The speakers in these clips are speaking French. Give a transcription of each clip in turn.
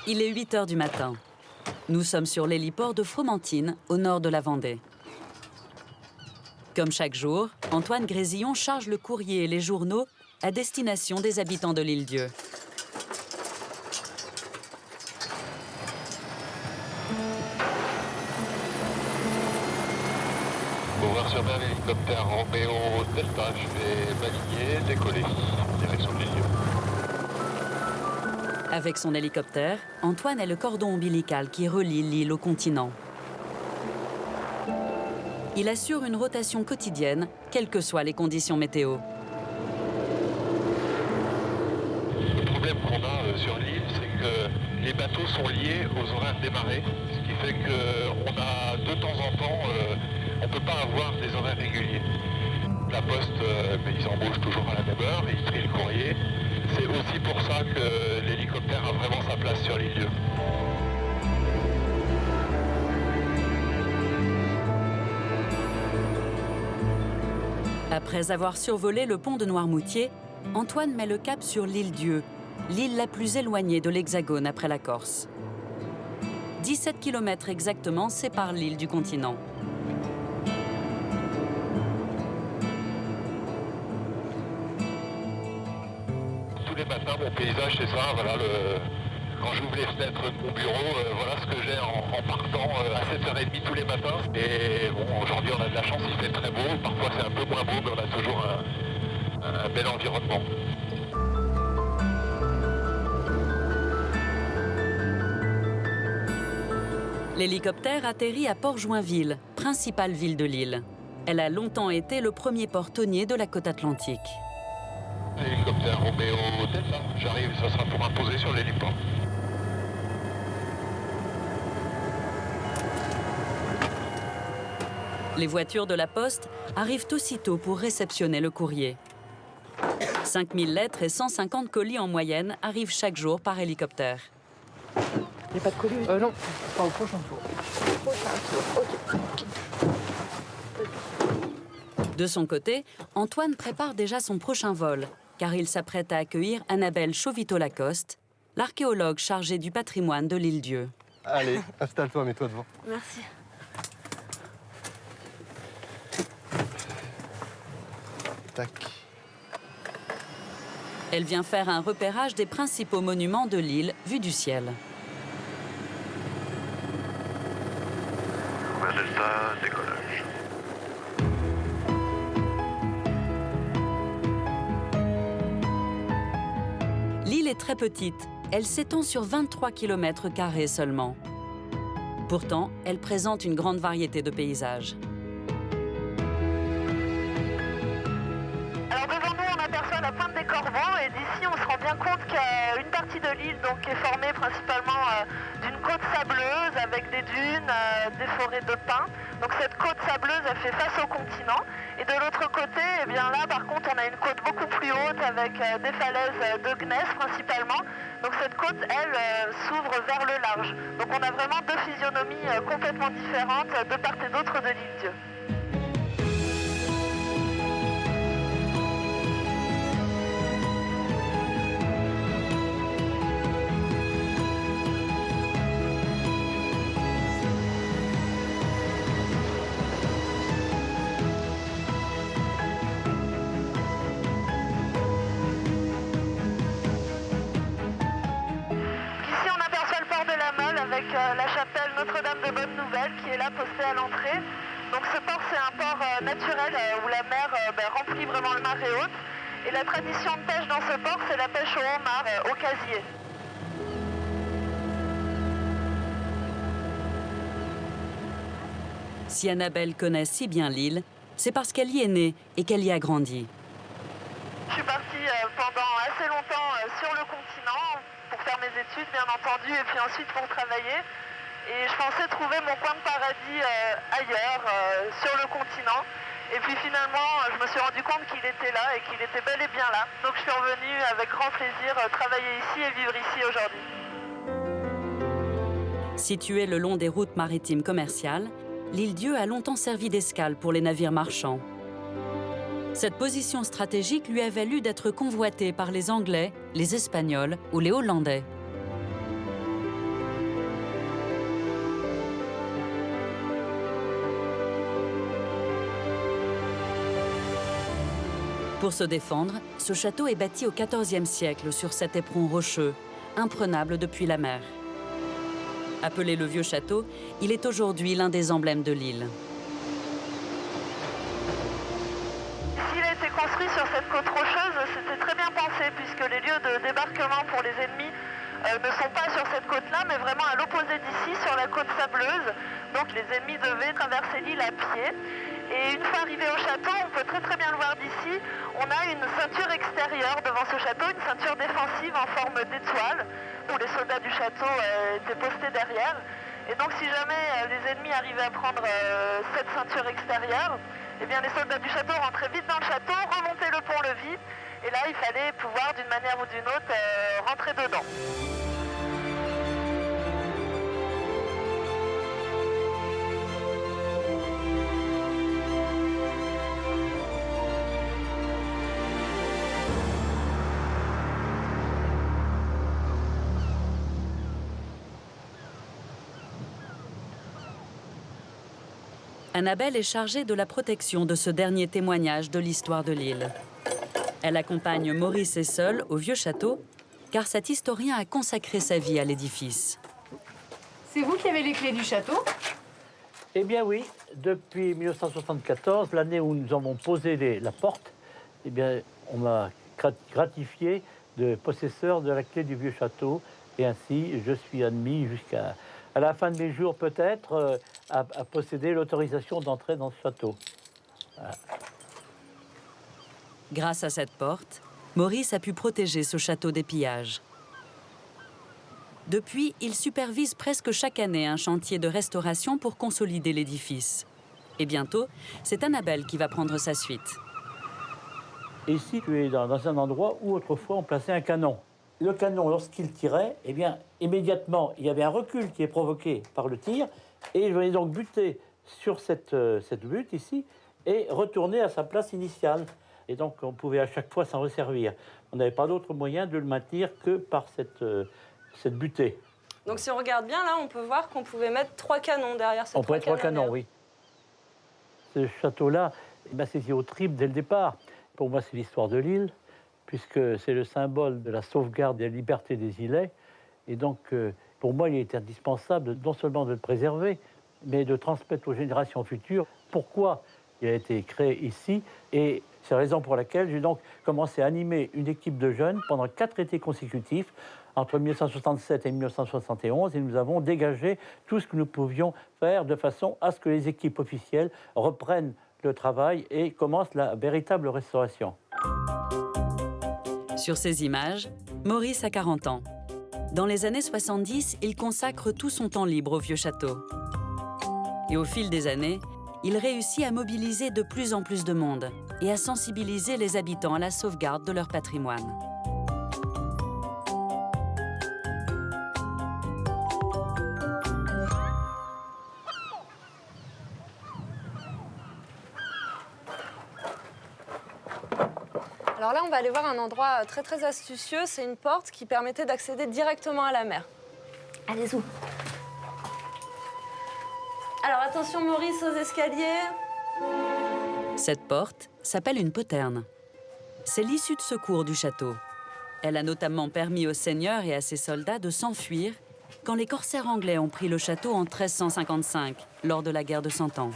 Il est 8 heures du matin. Nous sommes sur l'héliport de Fromentine, au nord de la Vendée. Comme chaque jour, Antoine Grésillon charge le courrier et les journaux à destination des habitants de l'Île-Dieu. Sur l'hélicoptère Roméo Delta, je vais m'aligner, décoller, direction de l'Île-Dieu. Avec son hélicoptère, Antoine est le cordon ombilical qui relie l'île au continent. Il assure une rotation quotidienne, quelles que soient les conditions météo. Le problème qu'on a sur l'île, c'est que les bateaux sont liés aux horaires des marées, ce qui fait qu'on a de temps en temps, on ne peut pas avoir des horaires réguliers. La poste, ils embauchent toujours à la même heure, ils trient le courrier. C'est aussi pour ça que l'hélicoptère a vraiment sa place sur l'île-Dieu. Après avoir survolé le pont de Noirmoutier, Antoine met le cap sur l'Île-Dieu, l'île la plus éloignée de l'Hexagone après la Corse. 17 km exactement séparent l'île du continent. Tous les matins, mon paysage, c'est ça. Voilà, quand j'ouvre les fenêtres de mon bureau, voilà ce que j'ai en partant à 7h30 tous les matins. Et bon, aujourd'hui, on a de la chance, il fait très beau. Parfois, c'est un peu moins beau, mais on a toujours un bel environnement. L'hélicoptère atterrit à Port-Joinville, principale ville de l'île. Elle a longtemps été le premier port tonnier de la côte atlantique. L'hélicoptère Roméo Delta, j'arrive, ça sera pour imposer sur l'héliport. Les voitures de la poste arrivent aussitôt pour réceptionner le courrier. 5000 lettres et 150 colis en moyenne arrivent chaque jour par hélicoptère. Il n'y a pas de colis? Non, pas au prochain tour. De son côté, Antoine prépare déjà son prochain vol, car il s'apprête à accueillir Annabelle Chauvito-Lacoste, l'archéologue chargée du patrimoine de l'Île-Dieu. Allez, installe-toi, mets-toi devant. Merci. Tac. Elle vient faire un repérage des principaux monuments de l'île vus du ciel. Delta, décollage. L'île est très petite. Elle s'étend sur 23 km² seulement. Pourtant, elle présente une grande variété de paysages. Alors devant nous, on aperçoit la pointe des Corbeaux et d'ici, on se rend bien compte qu'une partie de l'île est formée principalement d'une côte sableuse avec des dunes, des forêts de pins. Donc cette côte sableuse, elle fait face au continent. Et de l'autre côté, eh bien là, par contre, on a une côte beaucoup plus haute avec des falaises de gneiss principalement. Donc cette côte, elle, s'ouvre vers le large. Donc on a vraiment deux physionomies complètement différentes de part et d'autre de l'Île-Dieu. Avec la chapelle Notre-Dame de Bonne Nouvelle qui est là postée à l'entrée. Donc ce port, c'est un port naturel où la mer remplit vraiment le marée haute. Et la tradition de pêche dans ce port, c'est la pêche au homard, au casier. Si Annabelle connaît si bien l'île, c'est parce qu'elle y est née et qu'elle y a grandi. Je suis partie pendant assez longtemps sur le continent pour faire mes études, bien entendu, et puis ensuite pour travailler. Et je pensais trouver mon coin de paradis ailleurs, sur le continent. Et puis finalement, je me suis rendu compte qu'il était là et qu'il était bel et bien là. Donc je suis revenue avec grand plaisir travailler ici et vivre ici aujourd'hui. Située le long des routes maritimes commerciales, l'Île-Dieu a longtemps servi d'escale pour les navires marchands. Cette position stratégique lui a valu d'être convoitée par les Anglais, les Espagnols ou les Hollandais. Pour se défendre, ce château est bâti au XIVe siècle sur cet éperon rocheux, imprenable depuis la mer. Appelé le Vieux Château, il est aujourd'hui l'un des emblèmes de l'île. S'il a été construit sur cette côte rocheuse, c'était très bien pensé puisque les lieux de débarquement pour les ennemis ne sont pas sur cette côte-là, mais vraiment à l'opposé d'ici, sur la côte sableuse. Donc les ennemis devaient traverser l'île à pied. Et une fois arrivés au château, on peut très bien le voir d'ici, on a une ceinture extérieure devant ce château, une ceinture défensive en forme d'étoile, où les soldats du château étaient postés derrière. Et donc si jamais les ennemis arrivaient à prendre cette ceinture extérieure, eh bien les soldats du château rentraient vite dans le château, remontaient le pont-levis, et là il fallait pouvoir d'une manière ou d'une autre rentrer dedans. Annabelle est chargée de la protection de ce dernier témoignage de l'histoire de l'île. Elle accompagne Maurice et Seul au Vieux Château, car cet historien a consacré sa vie à l'édifice. C'est vous qui avez les clés du château? Eh bien oui, depuis 1974, l'année où nous avons posé la porte, eh bien, on m'a gratifié de possesseur de la clé du Vieux Château. Et ainsi, je suis admis jusqu'à la fin de mes jours peut-être à posséder l'autorisation d'entrer dans ce château. Voilà. Grâce à cette porte, Maurice a pu protéger ce château des pillages. Depuis, il supervise presque chaque année un chantier de restauration pour consolider l'édifice. Et bientôt, c'est Annabelle qui va prendre sa suite. Ici, tu es dans un endroit où autrefois on plaçait un canon. Le canon, lorsqu'il tirait, eh bien, immédiatement, il y avait un recul qui est provoqué par le tir, et il venait donc buter sur cette butte ici, et retourner à sa place initiale. Et donc, on pouvait à chaque fois s'en resservir. On n'avait pas d'autre moyen de le maintenir que par cette butée. Donc, si on regarde bien, là, on peut voir qu'on pouvait mettre 3 canons derrière ces on pouvait 3 canons, oui. Ce château-là, eh bien, c'est au triple dès le départ. Pour moi, c'est l'histoire de l'île, puisque c'est le symbole de la sauvegarde et de la liberté des îlets. Et donc, pour moi, il est indispensable non seulement de le préserver, mais de transmettre aux générations futures pourquoi il a été créé ici. Et c'est la raison pour laquelle j'ai donc commencé à animer une équipe de jeunes pendant 4 étés consécutifs, entre 1967 et 1971, et nous avons dégagé tout ce que nous pouvions faire de façon à ce que les équipes officielles reprennent le travail et commencent la véritable restauration. Sur ces images, Maurice a 40 ans. Dans les années 70, il consacre tout son temps libre au Vieux Château. Et au fil des années, il réussit à mobiliser de plus en plus de monde et à sensibiliser les habitants à la sauvegarde de leur patrimoine. Alors là, on va aller voir un endroit très astucieux. C'est une porte qui permettait d'accéder directement à la mer. Allez-y. Alors attention, Maurice, aux escaliers. Cette porte s'appelle une poterne. C'est l'issue de secours du château. Elle a notamment permis aux seigneurs et à ses soldats de s'enfuir quand les corsaires anglais ont pris le château en 1355, lors de la guerre de Cent Ans.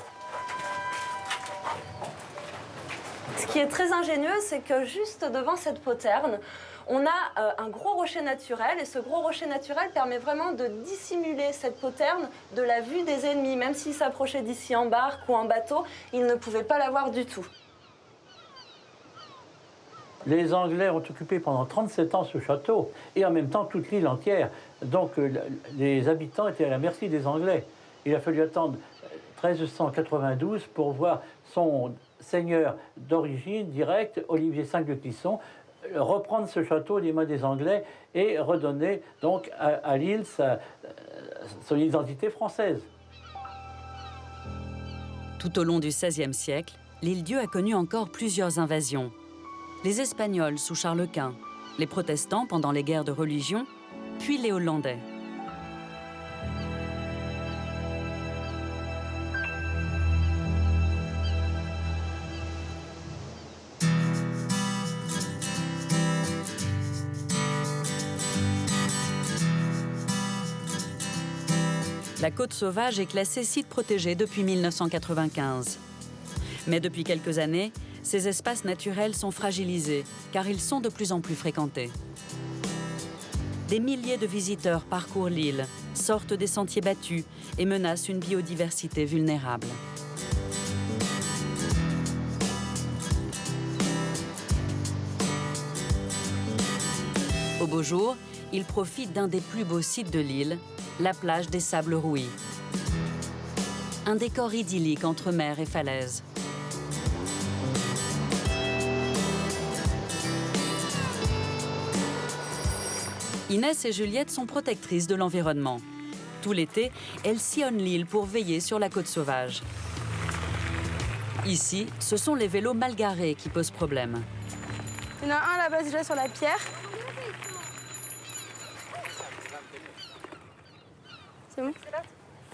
Ce qui est très ingénieux, c'est que juste devant cette poterne, on a un gros rocher naturel, et ce gros rocher naturel permet vraiment de dissimuler cette poterne de la vue des ennemis. Même s'ils s'approchaient d'ici en barque ou en bateau, ils ne pouvaient pas la voir du tout. Les Anglais ont occupé pendant 37 ans ce château, et en même temps toute l'île entière. Donc les habitants étaient à la merci des Anglais. Il a fallu attendre 1392 pour voir son seigneur d'origine directe, Olivier V de Clisson, reprendre ce château des mains des Anglais et redonner donc à l'île son identité française. Tout au long du XVIe siècle, l'île-Dieu a connu encore plusieurs invasions. Les Espagnols sous Charles Quint, les protestants pendant les guerres de religion, puis les Hollandais. La côte sauvage est classée site protégé depuis 1995. Mais depuis quelques années, ces espaces naturels sont fragilisés car ils sont de plus en plus fréquentés. Des milliers de visiteurs parcourent l'île, sortent des sentiers battus et menacent une biodiversité vulnérable. Au beau jour, ils profitent d'un des plus beaux sites de l'île, la plage des Sables Rouis. Un décor idyllique entre mer et falaise. Inès et Juliette sont protectrices de l'environnement. Tout l'été, elles sillonnent l'île pour veiller sur la côte sauvage. Ici, ce sont les vélos mal garés qui posent problème. Il y en a un là-bas déjà sur la pierre. C'est bon?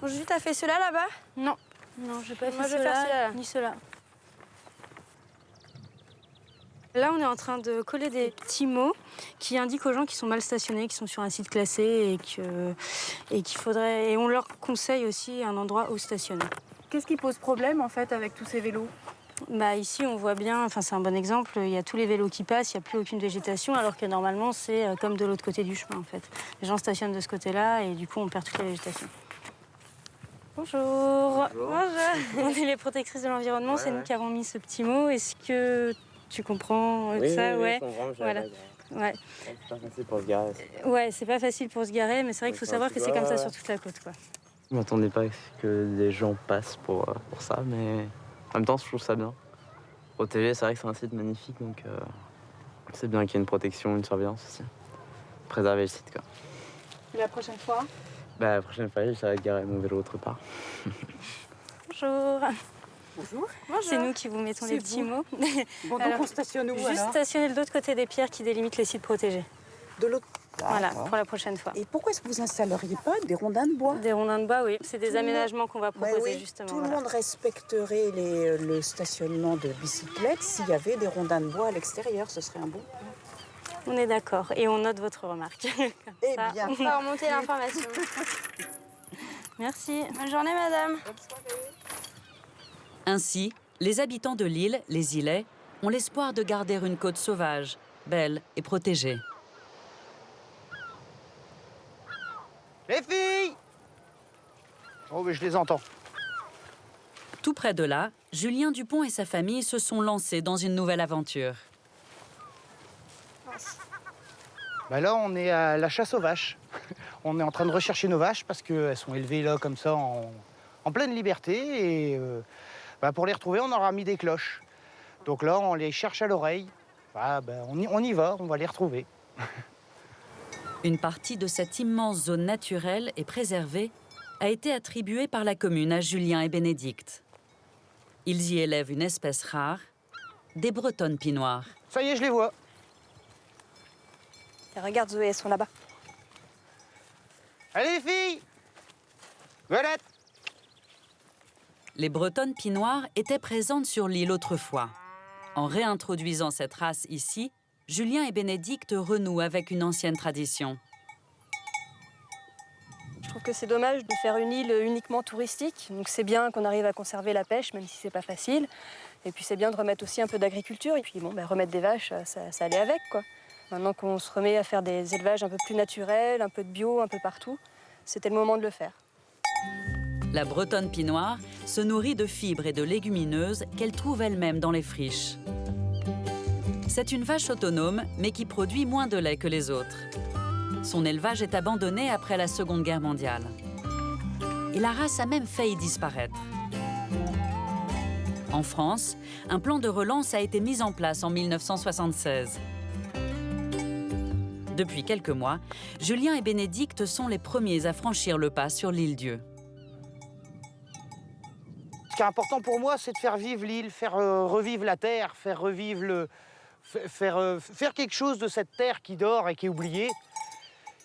Bon, Julie, t'as fait ceux-là là-bas? Non, non, j'ai pas fait Moi, je vais faire cela, celui-là. ni cela. Là, on est en train de coller des petits mots qui indiquent aux gens qui sont mal stationnés, qui sont sur un site classé et on leur conseille aussi un endroit où stationner. Qu'est-ce qui pose problème en fait avec tous ces vélos? Bah, ici, on voit bien, enfin, c'est un bon exemple, il y a tous les vélos qui passent, il n'y a plus aucune végétation, alors que normalement, c'est comme de l'autre côté du chemin, en fait. Les gens stationnent de ce côté-là et du coup, on perd toute la végétation. Bonjour. Bonjour. On est les protectrices de l'environnement, c'est nous qui avons mis ce petit mot. Est-ce que tu comprends ça? Oui, je comprends, voilà. Ouais. C'est pas facile pour se garer. Ouais, c'est pas facile pour se garer, mais c'est vrai qu'il faut savoir que c'est comme ça sur toute la côte, quoi. Je m'attendais pas que des gens passent pour ça, mais en même temps, je trouve ça bien. Protéger, c'est vrai que c'est un site magnifique, donc c'est bien qu'il y ait une protection, une surveillance aussi. Préserver le site, quoi. Et la prochaine fois? Bah, la prochaine fois, j'essaierai de garer mon vélo autre part. Bonjour. Bonjour. C'est nous qui vous mettons les petits mots. Bon, donc Alors, on stationne où Juste alors? stationner de l'autre côté des pierres qui délimitent les sites protégés. De l'autre. Voilà, pour la prochaine fois. Et pourquoi est-ce que vous installeriez pas des rondins de bois? Des rondins de bois, oui. C'est des Tout le aménagements qu'on va proposer, oui, justement. Tout le voilà. monde respecterait le stationnement de bicyclettes s'il y avait des rondins de bois à l'extérieur. Ce serait un bon point. On est d'accord. Et on note votre remarque. Eh bien. On va remonter l'information. Merci. Bonne journée, madame. Ainsi, les habitants de l'île, les îlets, ont l'espoir de garder une côte sauvage, belle et protégée. Les filles! Oh, mais je les entends. Tout près de là, Julien Dupont et sa famille se sont lancés dans une nouvelle aventure. Bah là, on est à la chasse aux vaches. On est en train de rechercher nos vaches parce qu'elles sont élevées là, comme ça, en pleine liberté. Et pour les retrouver, on aura mis des cloches. Donc là, on les cherche à l'oreille. On y va, on va les retrouver. Une partie de cette immense zone naturelle et préservée a été attribuée par la commune à Julien et Bénédicte. Ils y élèvent une espèce rare, des bretonnes pie-noires. Ça y est, je les vois. Et regarde, Zoé, elles sont là-bas. Allez, les filles! Belette! Les bretonnes pie-noires étaient présentes sur l'île autrefois. En réintroduisant cette race ici, Julien et Bénédicte renouent avec une ancienne tradition. Je trouve que c'est dommage de faire une île uniquement touristique. Donc c'est bien qu'on arrive à conserver la pêche, même si c'est pas facile. Et puis c'est bien de remettre aussi un peu d'agriculture. Et puis remettre des vaches, ça allait avec, quoi. Maintenant qu'on se remet à faire des élevages un peu plus naturels, un peu de bio, un peu partout, c'était le moment de le faire. La bretonne pie-noire se nourrit de fibres et de légumineuses qu'elle trouve elle-même dans les friches. C'est une vache autonome, mais qui produit moins de lait que les autres. Son élevage est abandonné après la Seconde Guerre mondiale. Et la race a même failli disparaître. En France, un plan de relance a été mis en place en 1976. Depuis quelques mois, Julien et Bénédicte sont les premiers à franchir le pas sur l'île Dieu. Ce qui est important pour moi, c'est de faire vivre l'île, faire revivre la terre, faire revivre faire quelque chose de cette terre qui dort et qui est oubliée,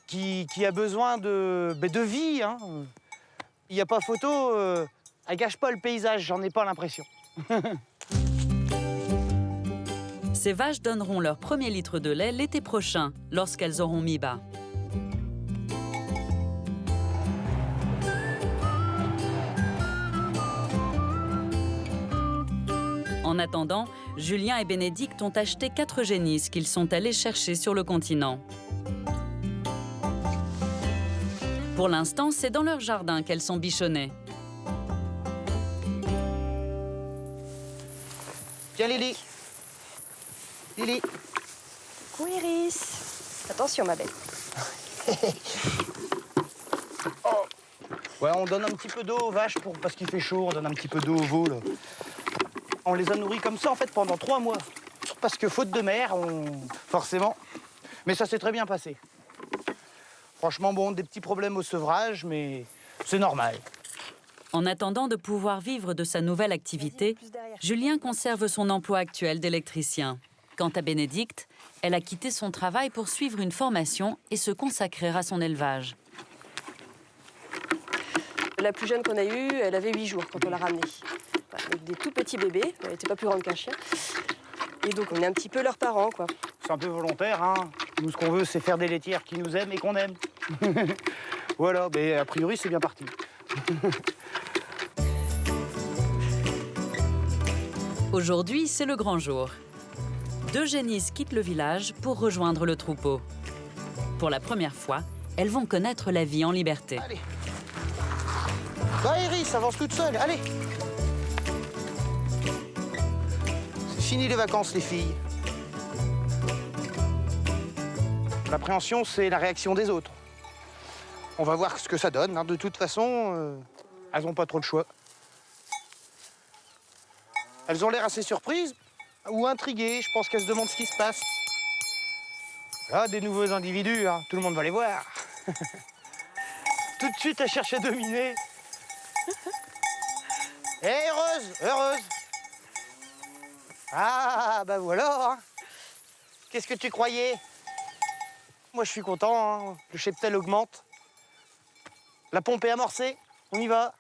qui a besoin de vie. Hein. Il n'y a pas photo, elle gâche pas le paysage, j'en ai pas l'impression. Ces vaches donneront leur premier litre de lait l'été prochain, lorsqu'elles auront mis bas. En attendant, Julien et Bénédicte ont acheté 4 génisses qu'ils sont allés chercher sur le continent. Pour l'instant, c'est dans leur jardin qu'elles sont bichonnées. Tiens, Lily. Lily. Coucou Iris. Attention ma belle. Ouais, on donne un petit peu d'eau aux vaches parce qu'il fait chaud, on donne un petit peu d'eau aux veaux. Là. On les a nourris comme ça en fait pendant 3 mois. Parce que faute de mère, forcément. Mais ça s'est très bien passé. Franchement, bon, des petits problèmes au sevrage, mais c'est normal. En attendant de pouvoir vivre de sa nouvelle activité, Julien conserve son emploi actuel d'électricien. Quant à Bénédicte, elle a quitté son travail pour suivre une formation et se consacrer à son élevage. La plus jeune qu'on a eue, elle avait 8 jours quand on l'a ramenée. Avec des tout petits bébés, elle n'était pas plus grande qu'un chien. Et donc on est un petit peu leurs parents, quoi. C'est un peu volontaire, hein. Nous, ce qu'on veut, c'est faire des laitières qui nous aiment et qu'on aime. Voilà, mais a priori, c'est bien parti. Aujourd'hui, c'est le grand jour. 2 génisses quittent le village pour rejoindre le troupeau. Pour la première fois, elles vont connaître la vie en liberté. Allez. Bah, Iris, avance toute seule, allez. C'est fini les vacances, les filles. L'appréhension, c'est la réaction des autres. On va voir ce que ça donne. Hein. De toute façon, elles n'ont pas trop de choix. Elles ont l'air assez surprises ou intriguées. Je pense qu'elles se demandent ce qui se passe. Là, des nouveaux individus, hein. Tout le monde va les voir. Tout de suite, elles cherchent à dominer. Et heureuse, heureuse. Ah, bah voilà. Hein. Qu'est-ce que tu croyais? Moi, je suis content. Hein. Le cheptel augmente. La pompe est amorcée. On y va.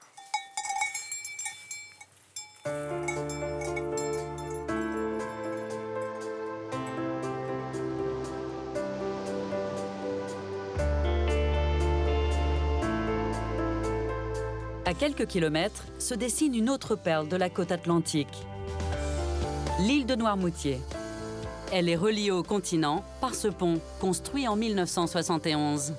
À quelques kilomètres, se dessine une autre perle de la côte atlantique, l'île de Noirmoutier. Elle est reliée au continent par ce pont, construit en 1971.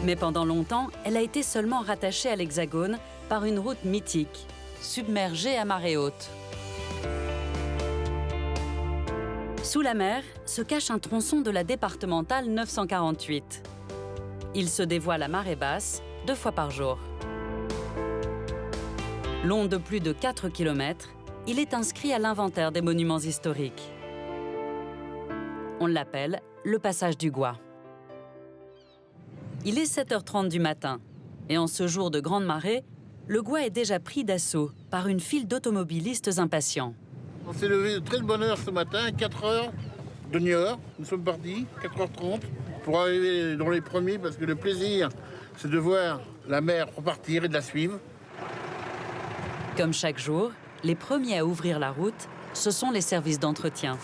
Mais pendant longtemps, elle a été seulement rattachée à l'Hexagone par une route mythique, submergée à marée haute. Sous la mer se cache un tronçon de la départementale 948. Il se dévoile à marée basse, 2 fois par jour. Long de plus de 4 km, il est inscrit à l'inventaire des monuments historiques. On l'appelle le passage du Gois. Il est 7h30 du matin, et en ce jour de grande marée, le Gois est déjà pris d'assaut par une file d'automobilistes impatients. On s'est levé de très bonne heure ce matin, 4h de Niort. Nous sommes partis, 4h30, pour arriver dans les premiers, parce que le plaisir, c'est de voir la mer repartir et de la suivre. Comme chaque jour, les premiers à ouvrir la route, ce sont les services d'entretien.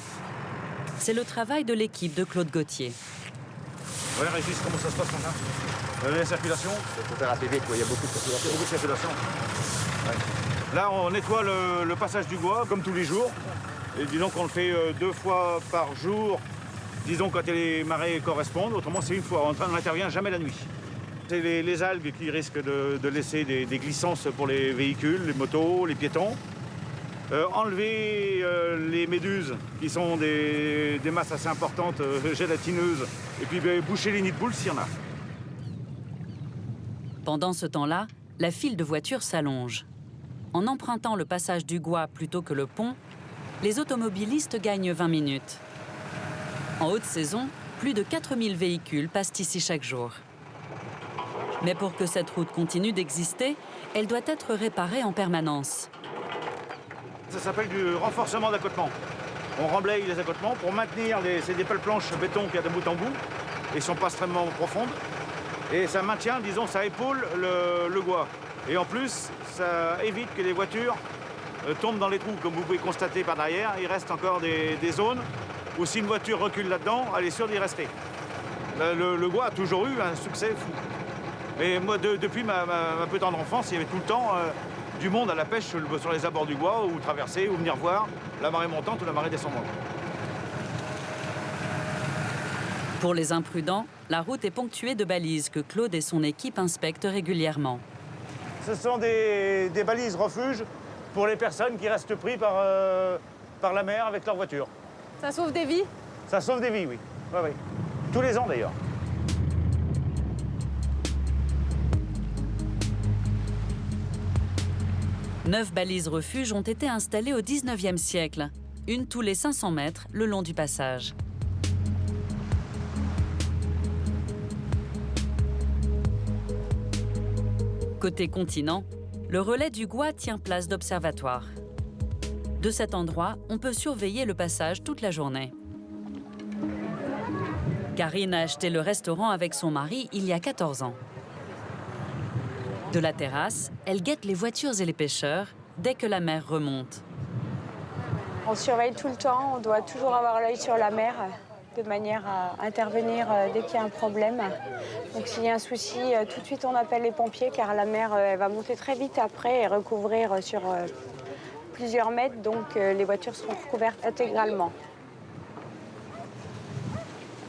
C'est le travail de l'équipe de Claude Gauthier. Ouais, Régis, comment ça se passe maintenant? La circulation? Il faut faire assez vite, il y a beaucoup de circulation. Beaucoup de circulation. Ouais. Là, on nettoie le passage du Gois, comme tous les jours. Et disons qu'on le fait 2 fois par jour, disons quand les marées correspondent. Autrement, c'est 1 fois. On n'intervient jamais la nuit. C'est les algues qui risquent de laisser des glissances pour les véhicules, les motos, les piétons. Enlever les méduses, qui sont des masses assez importantes, gélatineuses, et puis boucher les nids de poules s'il y en a. Pendant ce temps-là, la file de voitures s'allonge. En empruntant le passage du Gois plutôt que le pont, les automobilistes gagnent 20 minutes. En haute saison, plus de 4000 véhicules passent ici chaque jour. Mais pour que cette route continue d'exister, elle doit être réparée en permanence. Ça s'appelle du renforcement d'accotement. On remblaye les accotements pour maintenir c'est des pelles planches béton qui a de bout en bout et sont pas extrêmement profondes. Et ça maintient, disons, ça épaule le Gois. Et en plus, ça évite que les voitures tombent dans les trous. Comme vous pouvez constater par derrière, il reste encore des zones où si une voiture recule là-dedans, elle est sûre d'y rester. Le Gois a toujours eu un succès fou. Mais moi, depuis ma plus tendre enfance, il y avait tout le temps du monde à la pêche sur les abords du Gois, ou traverser, ou venir voir la marée montante ou la marée descendante. Pour les imprudents, la route est ponctuée de balises que Claude et son équipe inspectent régulièrement. Ce sont des balises refuges pour les personnes qui restent pris par la mer avec leur voiture. Ça sauve des vies? Ça sauve des vies, oui. Ouais, oui. Tous les ans, d'ailleurs. Neuf balises refuges ont été installées au 19e siècle, une tous les 500 mètres le long du passage. Côté continent, le relais du Gois tient place d'observatoire. De cet endroit, on peut surveiller le passage toute la journée. Karine a acheté le restaurant avec son mari il y a 14 ans. De la terrasse, elle guette les voitures et les pêcheurs dès que la mer remonte. On surveille tout le temps, on doit toujours avoir l'œil sur la mer de manière à intervenir dès qu'il y a un problème. Donc s'il y a un souci, tout de suite on appelle les pompiers car la mer elle va monter très vite après et recouvrir sur plusieurs mètres, donc les voitures seront recouvertes intégralement.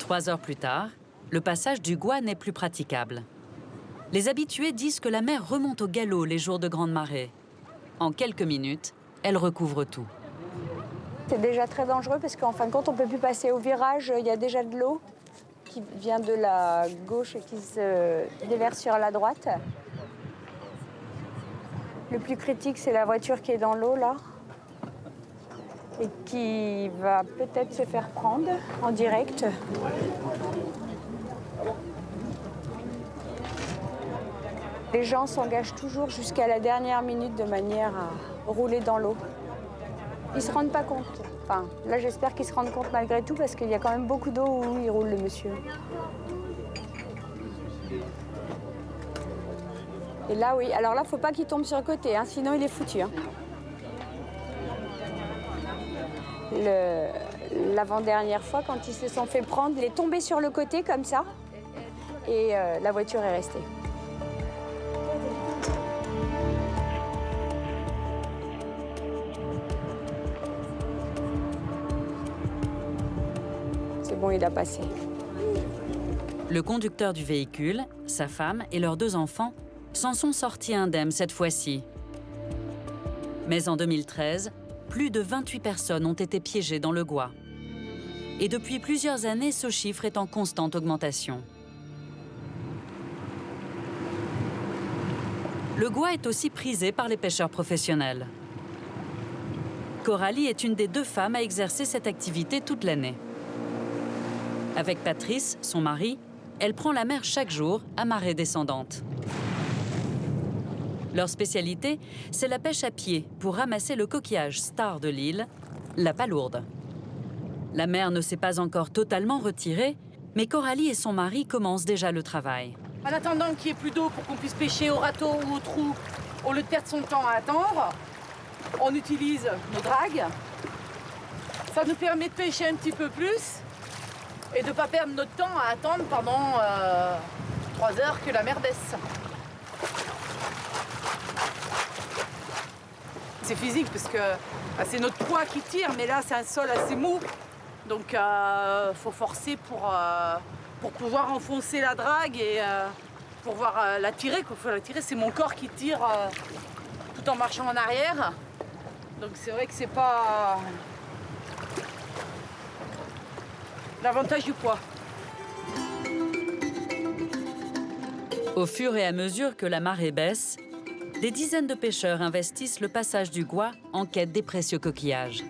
3 heures plus tard, le passage du Gois n'est plus praticable. Les habitués disent que la mer remonte au galop les jours de grande marée. En quelques minutes, elle recouvre tout. C'est déjà très dangereux parce qu'en fin de compte, on ne peut plus passer au virage. Il y a déjà de l'eau qui vient de la gauche et qui se déverse sur la droite. Le plus critique, c'est la voiture qui est dans l'eau, là, et qui va peut-être se faire prendre en direct. Les gens s'engagent toujours jusqu'à la dernière minute de manière à rouler dans l'eau. Ils ne se rendent pas compte. Enfin, là, j'espère qu'ils se rendent compte malgré tout parce qu'il y a quand même beaucoup d'eau où il roule, le monsieur. Et là, oui. Alors là, il ne faut pas qu'il tombe sur le côté, hein, sinon il est foutu. Hein. L'avant-dernière fois, quand ils se sont fait prendre, il est tombé sur le côté comme ça et la voiture est restée. C'est bon, il a passé. Le conducteur du véhicule, sa femme et leurs 2 enfants s'en sont sortis indemnes cette fois-ci. Mais en 2013, plus de 28 personnes ont été piégées dans le Gois. Et depuis plusieurs années, ce chiffre est en constante augmentation. Le Gois est aussi prisé par les pêcheurs professionnels. Coralie est une des 2 femmes à exercer cette activité toute l'année. Avec Patrice, son mari, elle prend la mer chaque jour à marée descendante. Leur spécialité, c'est la pêche à pied pour ramasser le coquillage star de l'île, la palourde. La mer ne s'est pas encore totalement retirée, mais Coralie et son mari commencent déjà le travail. En attendant qu'il n'y ait plus d'eau pour qu'on puisse pêcher au râteau ou au trou, au lieu de perdre son temps à attendre, on utilise nos dragues. Ça nous permet de pêcher un petit peu plus et de ne pas perdre notre temps à attendre pendant 3 heures que la mer baisse. C'est physique parce que c'est notre poids qui tire, mais là c'est un sol assez mou. Donc faut forcer pour pouvoir enfoncer la drague et pouvoir la tirer. Faut la tirer, c'est mon corps qui tire tout en marchant en arrière. Donc c'est vrai que c'est pas l'avantage du poids. Au fur et à mesure que la marée baisse, des dizaines de pêcheurs investissent le passage du Gois en quête des précieux coquillages.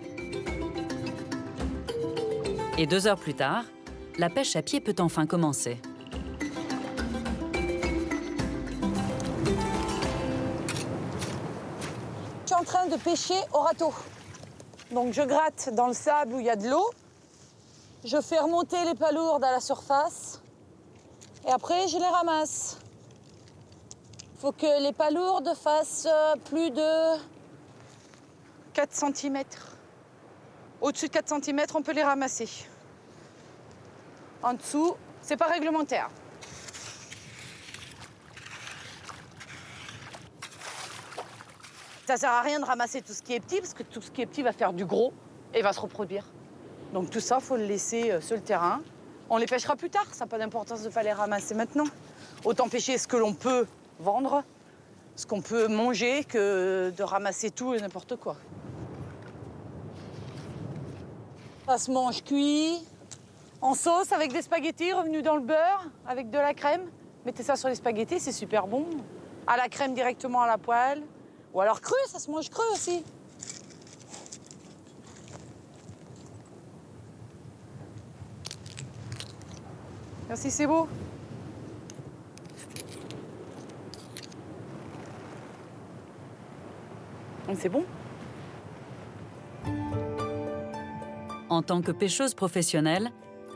Et 2 heures plus tard, la pêche à pied peut enfin commencer. Je suis en train de pêcher au râteau. Donc je gratte dans le sable où il y a de l'eau. Je fais remonter les palourdes à la surface. Et après, je les ramasse. Il faut que les palourdes fassent plus de 4 cm. Au-dessus de 4 cm, on peut les ramasser. En dessous, c'est pas réglementaire. Ça sert à rien de ramasser tout ce qui est petit, parce que tout ce qui est petit va faire du gros et va se reproduire. Donc tout ça, il faut le laisser sur le terrain. On les pêchera plus tard, ça n'a pas d'importance de ne pas les ramasser maintenant. Autant pêcher ce que l'on peut vendre, ce qu'on peut manger, que de ramasser tout et n'importe quoi. Ça se mange cuit, en sauce, avec des spaghettis revenus dans le beurre, avec de la crème. Mettez ça sur les spaghettis, c'est super bon. À la crème directement à la poêle. Ou alors cru, ça se mange cru aussi. Merci, c'est beau. C'est bon. En tant que pêcheuse professionnelle,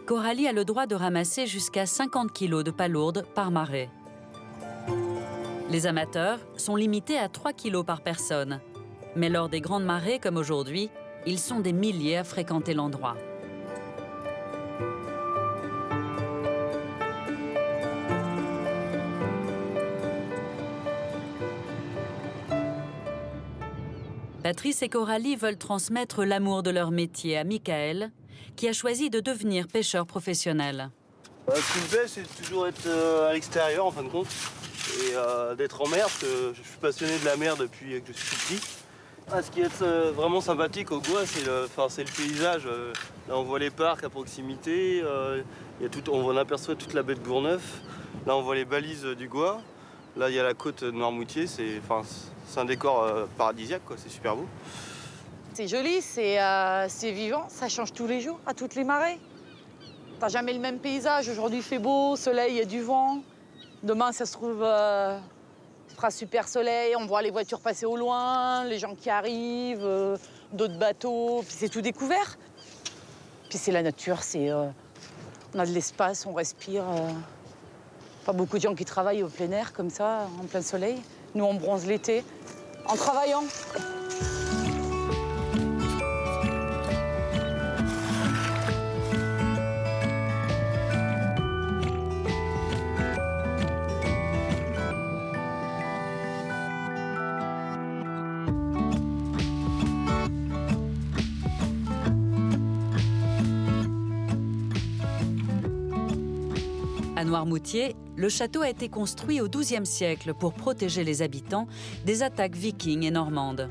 Coralie a le droit de ramasser jusqu'à 50 kg de palourdes par marée. Les amateurs sont limités à 3 kg par personne. Mais lors des grandes marées comme aujourd'hui, ils sont des milliers à fréquenter l'endroit. Patrice et Coralie veulent transmettre l'amour de leur métier à Michael, qui a choisi de devenir pêcheur professionnel. Ce qui me plaît, c'est toujours être à l'extérieur en fin de compte, et d'être en mer, parce que je suis passionné de la mer depuis que je suis tout petit. Ce qui est vraiment sympathique au Gois, c'est le paysage. Là, on voit les parcs à proximité, on aperçoit toute la baie de Bourgneuf. Là, on voit les balises du Gois. Là, il y a la côte de Noirmoutier. C'est un décor paradisiaque, quoi. C'est super beau. C'est joli, c'est vivant, ça change tous les jours, à toutes les marées. T'as jamais le même paysage. Aujourd'hui, il fait beau, soleil, il y a du vent. Demain, ça se trouve, il fera super soleil, on voit les voitures passer au loin, les gens qui arrivent, d'autres bateaux, puis c'est tout découvert. Puis c'est la nature, on a de l'espace, on respire. Pas beaucoup de gens qui travaillent au plein air comme ça, en plein soleil. Nous, on bronze l'été, en travaillant. À Noirmoutier, le château a été construit au XIIe siècle pour protéger les habitants des attaques vikings et normandes.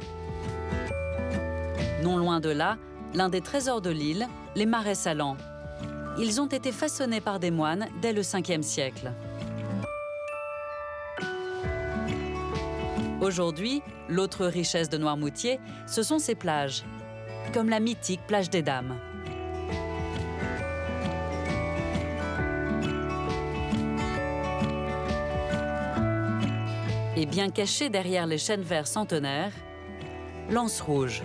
Non loin de là, l'un des trésors de l'île, les marais salants. Ils ont été façonnés par des moines dès le Ve siècle. Aujourd'hui, l'autre richesse de Noirmoutier, ce sont ses plages, comme la mythique plage des Dames. Et bien caché derrière les chênes verts centenaires, l'anse rouge.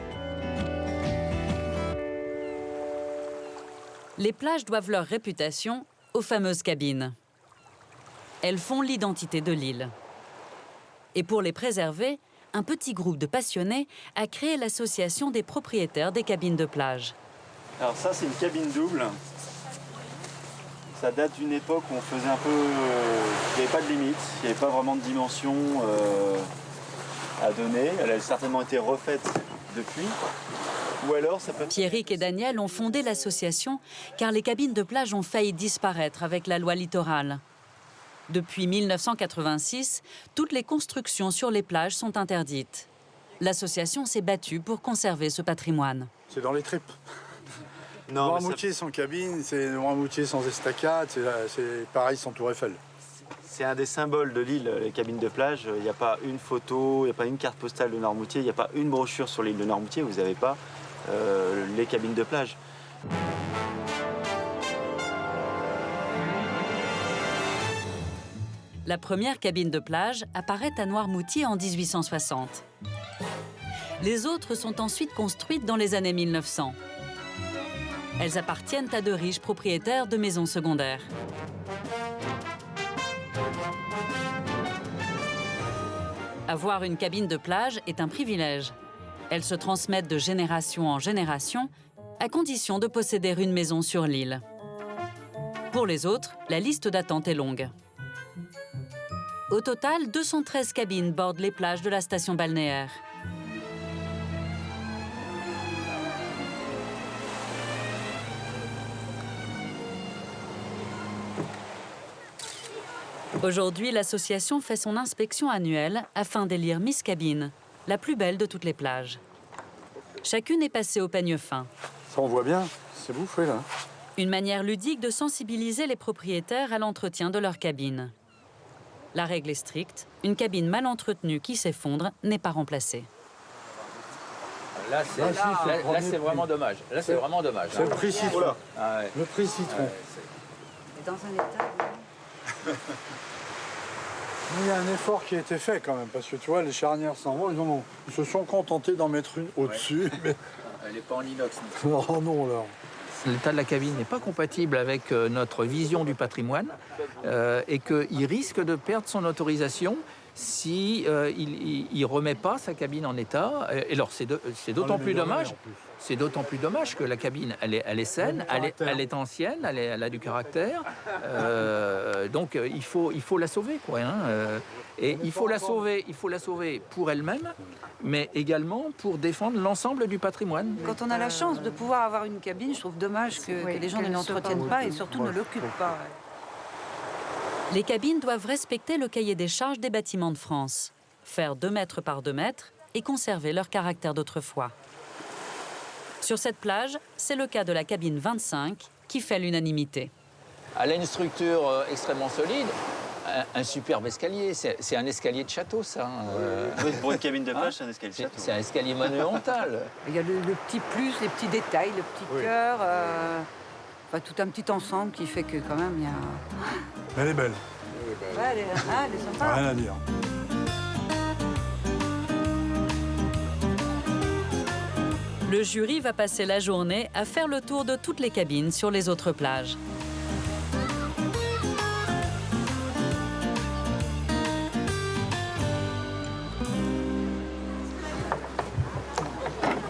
Les plages doivent leur réputation aux fameuses cabines. Elles font l'identité de l'île. Et pour les préserver, un petit groupe de passionnés a créé l'association des propriétaires des cabines de plage. Alors ça, c'est une cabine double. Ça date d'une époque où on faisait un peu... il n'y avait pas de limite, il n'y avait pas vraiment de dimension à donner. Elle a certainement été refaite depuis. Ou alors ça peut... Pierrick et Daniel ont fondé l'association car les cabines de plage ont failli disparaître avec la loi littorale. Depuis 1986, toutes les constructions sur les plages sont interdites. L'association s'est battue pour conserver ce patrimoine. C'est dans les tripes. Noirmoutier sans cabine, c'est Noirmoutier sans estacade, c'est pareil sans tour Eiffel. C'est un des symboles de l'île, les cabines de plage. Il n'y a pas une photo, il n'y a pas une carte postale de Noirmoutier, il n'y a pas une brochure sur l'île de Noirmoutier, vous n'avez pas les cabines de plage. La première cabine de plage apparaît à Noirmoutier en 1860. Les autres sont ensuite construites dans les années 1900. Elles appartiennent à de riches propriétaires de maisons secondaires. Avoir une cabine de plage est un privilège. Elles se transmettent de génération en génération, à condition de posséder une maison sur l'île. Pour les autres, la liste d'attente est longue. Au total, 213 cabines bordent les plages de la station balnéaire. Aujourd'hui, l'association fait son inspection annuelle afin d'élire Miss Cabine, la plus belle de toutes les plages. Chacune est passée au peigne fin. Ça, on voit bien, c'est bouffé là. Une manière ludique de sensibiliser les propriétaires à l'entretien de leur cabine. La règle est stricte, une cabine mal entretenue qui s'effondre n'est pas remplacée. Là, c'est vraiment dommage. Là, c'est vraiment dommage. C'est le prix citron. Ah ouais. Le prix citron. Dans un état... Il y a un effort qui a été fait quand même, parce que tu vois, les charnières s'en vont, ils se sont contentés d'en mettre une au-dessus. Mais... Elle n'est pas en inox. Non, non, là. L'état de la cabine n'est pas compatible avec notre vision du patrimoine et qu'il risque de perdre son autorisation si il remet pas sa cabine en état. Et alors, c'est d'autant plus dommage. C'est d'autant plus dommage que la cabine, elle est saine, elle est ancienne, elle a du caractère. Donc il faut la sauver, quoi. Hein. Et il faut la sauver pour elle-même, mais également pour défendre l'ensemble du patrimoine. Quand on a la chance de pouvoir avoir une cabine, je trouve dommage que les gens ne l'entretiennent pas et surtout ne l'occupent pas. Les cabines doivent respecter le cahier des charges des bâtiments de France, faire 2 mètres par 2 mètres et conserver leur caractère d'autrefois. Sur cette plage, c'est le cas de la cabine 25 qui fait l'unanimité. Elle a une structure extrêmement solide, un superbe escalier. C'est un escalier de château, ça. Pour une cabine de plage, c'est un escalier de château. C'est un escalier monumental. Il y a le petit plus, les petits détails, le petit cœur, enfin, tout un petit ensemble qui fait que quand même il y a... Elle est belle. Ouais, elle est sympa. Rien à dire. Le jury va passer la journée à faire le tour de toutes les cabines sur les autres plages.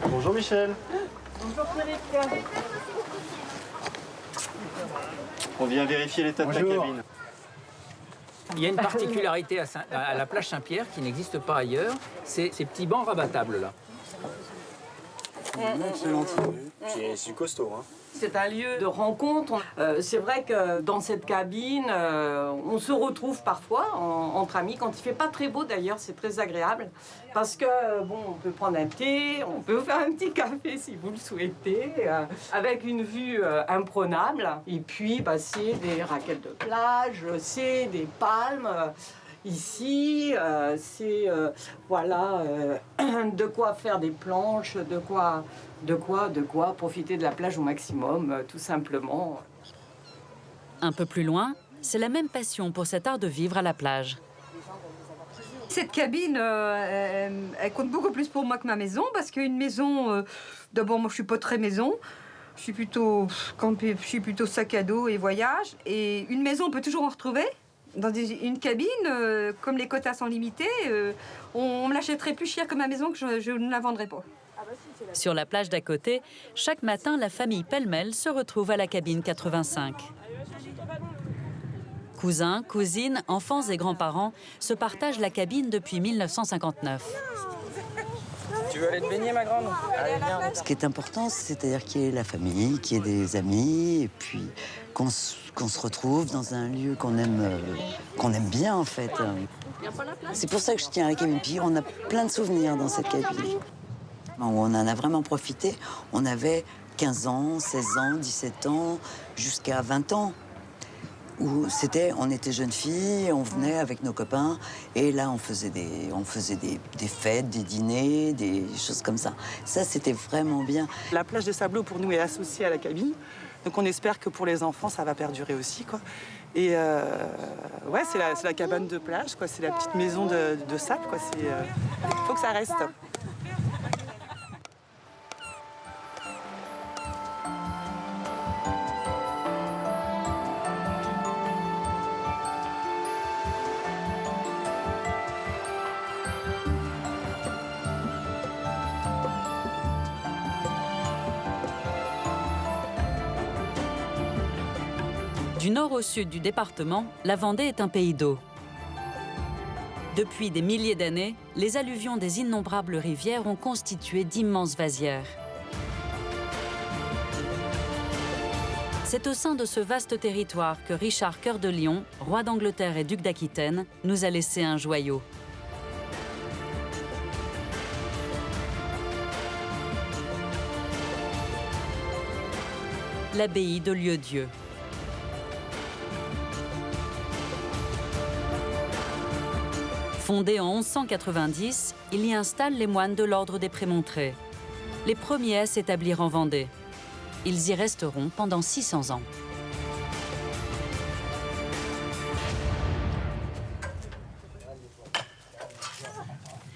Bonjour Michel. Bonjour Frédéric. On vient vérifier l'état de ta cabine. Il y a une particularité à la plage Saint-Pierre qui n'existe pas ailleurs, c'est ces petits bancs rabattables là. Excellente idée. C'est costaud, hein. C'est un lieu de rencontre. C'est vrai que dans cette cabine, on se retrouve parfois entre amis. Quand il fait pas très beau d'ailleurs, c'est très agréable. Parce que, bon, on peut prendre un thé, on peut faire un petit café si vous le souhaitez, avec une vue imprenable. Et puis, c'est des raquettes de plage, c'est des palmes. Ici, c'est voilà, de quoi faire des planches, de quoi profiter de la plage au maximum, tout simplement. Un peu plus loin, c'est la même passion pour cet art de vivre à la plage. Cette cabine, elle compte beaucoup plus pour moi que ma maison, parce qu'une maison, d'abord moi je suis pas très maison, je suis plutôt sac à dos et voyage, et une maison on peut toujours en retrouver. Dans une cabine, comme les quotas sont limités, on me l'achèterait plus cher que ma maison, que je ne la vendrais pas. Sur la plage d'à côté, chaque matin, la famille pêle-mêle se retrouve à la cabine 85. Cousins, cousines, enfants et grands-parents se partagent la cabine depuis 1959. Tu veux aller te baigner, ma grande? Allez, viens. Ce qui est important, c'est-à-dire qu'il y ait la famille, qu'il y ait des amis, et puis qu'on se retrouve dans un lieu qu'on aime bien, en fait. C'est pour ça que je tiens à la cabine. Puis on a plein de souvenirs dans cette cabine. On en a vraiment profité. On avait 15 ans, 16 ans, 17 ans, jusqu'à 20 ans. Où on était jeunes filles, on venait avec nos copains, et là on faisait des fêtes, des dîners, des choses comme ça. Ça, c'était vraiment bien. La plage de Sableau, pour nous, est associée à la cabine. Donc on espère que pour les enfants, ça va perdurer aussi, quoi. Et ouais, c'est la cabane de plage, quoi. C'est la petite maison de sable, quoi. Faut que ça reste. Du nord au sud du département, la Vendée est un pays d'eau. Depuis des milliers d'années, les alluvions des innombrables rivières ont constitué d'immenses vasières. C'est au sein de ce vaste territoire que Richard Cœur de Lion, roi d'Angleterre et duc d'Aquitaine, nous a laissé un joyau. L'abbaye de Lieu-Dieu. Fondée en 1190, il y installe les moines de l'ordre des Prémontrés, les premiers à s'établir en Vendée. Ils y resteront pendant 600 ans.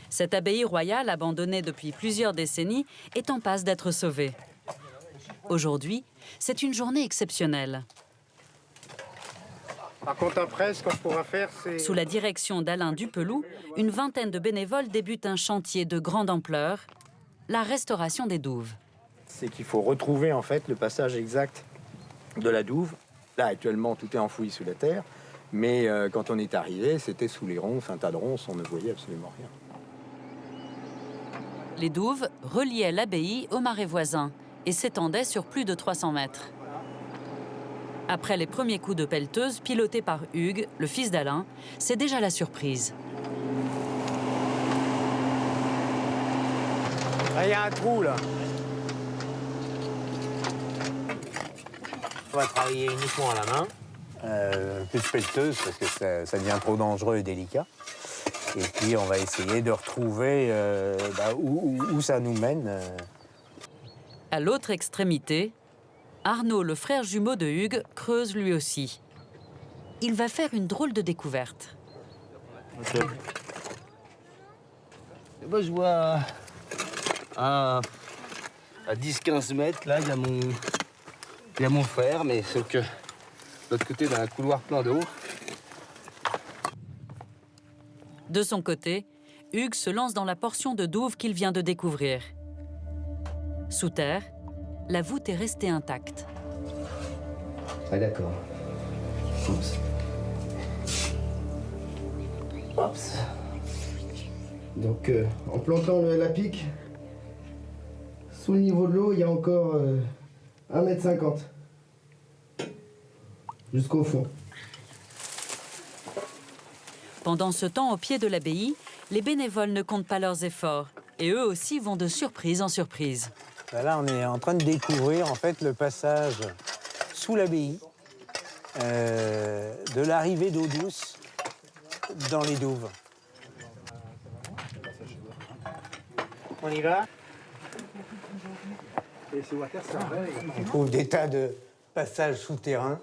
Cette abbaye royale, abandonnée depuis plusieurs décennies, est en passe d'être sauvée. Aujourd'hui, c'est une journée exceptionnelle. Par contre, après, ce qu'on pourra faire, c'est... Sous la direction d'Alain Dupelou, une vingtaine de bénévoles débutent un chantier de grande ampleur, la restauration des douves. C'est qu'il faut retrouver en fait le passage exact de la douve. Là, actuellement, tout est enfoui sous la terre, mais quand on est arrivé, c'était sous les ronces, un tas de ronces, on ne voyait absolument rien. Les douves reliaient l'abbaye au marais voisin et s'étendaient sur plus de 300 mètres. Après les premiers coups de pelleteuse pilotés par Hugues, le fils d'Alain, c'est déjà la surprise. Il y a un trou, là. On va travailler uniquement à la main. Plus pelleteuse, parce que ça devient trop dangereux et délicat. Et puis, on va essayer de retrouver où ça nous mène. À l'autre extrémité, Arnaud, le frère jumeau de Hugues, creuse lui aussi. Il va faire une drôle de découverte. Okay. Moi, je vois à 10-15 mètres, là, il y a mon frère, mais sauf que de l'autre côté, dans un couloir plein d'eau. De son côté, Hugues se lance dans la portion de douve qu'il vient de découvrir. Sous terre, la voûte est restée intacte. Ah d'accord. Oups. Oups. Donc en plantant la pique, sous le niveau de l'eau, il y a encore 1,50 m. Jusqu'au fond. Pendant ce temps, au pied de l'abbaye, les bénévoles ne comptent pas leurs efforts. Et eux aussi vont de surprise en surprise. Là, on est en train de découvrir en fait le passage sous l'abbaye de l'arrivée d'eau douce dans les douves. On y va? On trouve des tas de passages souterrains.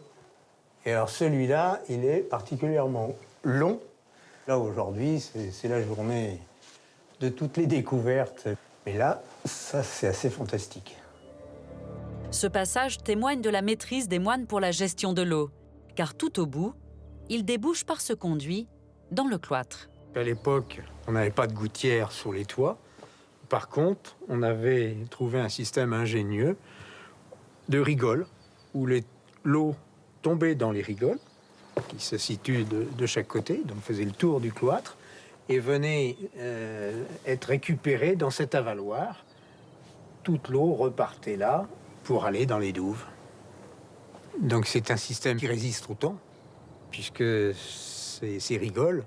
Et alors celui-là, il est particulièrement long. Là, aujourd'hui, c'est la journée de toutes les découvertes. Mais là, ça, c'est assez fantastique. Ce passage témoigne de la maîtrise des moines pour la gestion de l'eau. Car tout au bout, il débouche par ce conduit dans le cloître. À l'époque, on n'avait pas de gouttière sur les toits. Par contre, on avait trouvé un système ingénieux de rigoles, où l'eau tombait dans les rigoles, qui se situent de chaque côté, donc faisait le tour du cloître, et venait être récupérée dans cet avaloir. Toute l'eau repartait là pour aller dans les douves. Donc c'est un système qui résiste au temps, puisque ces rigoles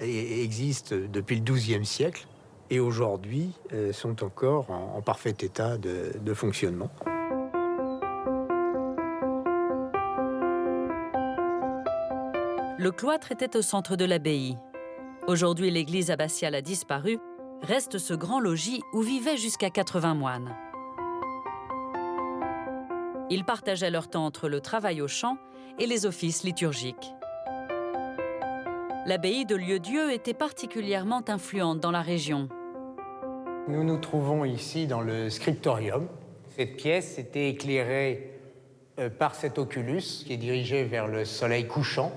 existent depuis le XIIe siècle et aujourd'hui sont encore en parfait état de fonctionnement. Le cloître était au centre de l'abbaye. Aujourd'hui, l'église abbatiale a disparu, reste ce grand logis où vivaient jusqu'à 80 moines. Ils partageaient leur temps entre le travail au champ et les offices liturgiques. L'abbaye de Lieu-Dieu était particulièrement influente dans la région. Nous nous trouvons ici dans le scriptorium. Cette pièce était éclairée par cet oculus qui est dirigé vers le soleil couchant,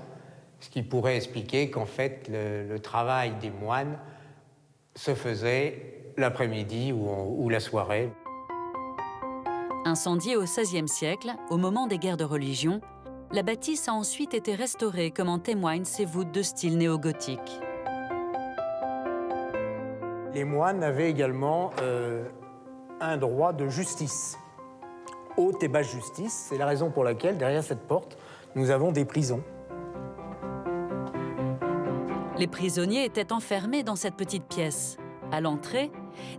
ce qui pourrait expliquer qu'en fait le travail des moines se faisait l'après-midi ou la soirée. Incendiée au XVIe siècle, au moment des guerres de religion, la bâtisse a ensuite été restaurée, comme en témoignent ses voûtes de style néo-gothique. Les moines avaient également un droit de justice. haute et basse justice. C'est la raison pour laquelle, derrière cette porte, nous avons des prisons. Les prisonniers étaient enfermés dans cette petite pièce. À l'entrée,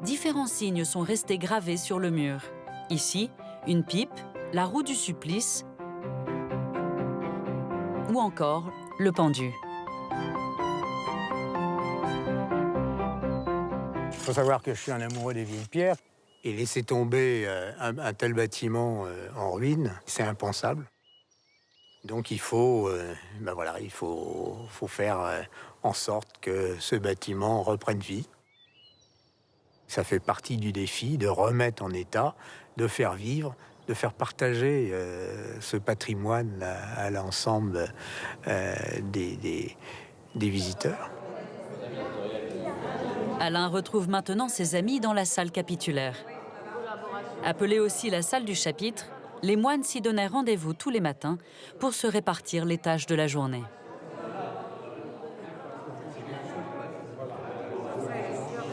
différents signes sont restés gravés sur le mur. Ici, une pipe, la roue du supplice ou encore le pendu. Il faut savoir que je suis un amoureux des vieilles pierres. Et laisser tomber un tel bâtiment en ruine, c'est impensable. Donc il faut, il faut faire en sorte que ce bâtiment reprenne vie. Ça fait partie du défi de remettre en état, de faire vivre, de faire partager ce patrimoine à l'ensemble des visiteurs. Alain retrouve maintenant ses amis dans la salle capitulaire. Appelée aussi la salle du chapitre, les moines s'y donnaient rendez-vous tous les matins pour se répartir les tâches de la journée.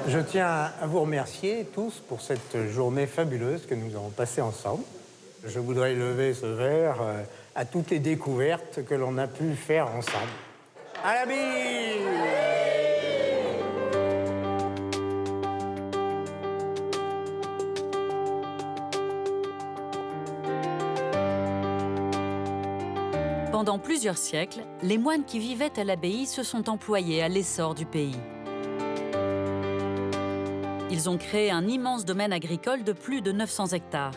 Je tiens à vous remercier tous pour cette journée fabuleuse que nous avons passée ensemble. Je voudrais lever ce verre à toutes les découvertes que l'on a pu faire ensemble. À la bille! Pendant plusieurs siècles, les moines qui vivaient à l'abbaye se sont employés à l'essor du pays. Ils ont créé un immense domaine agricole de plus de 900 hectares.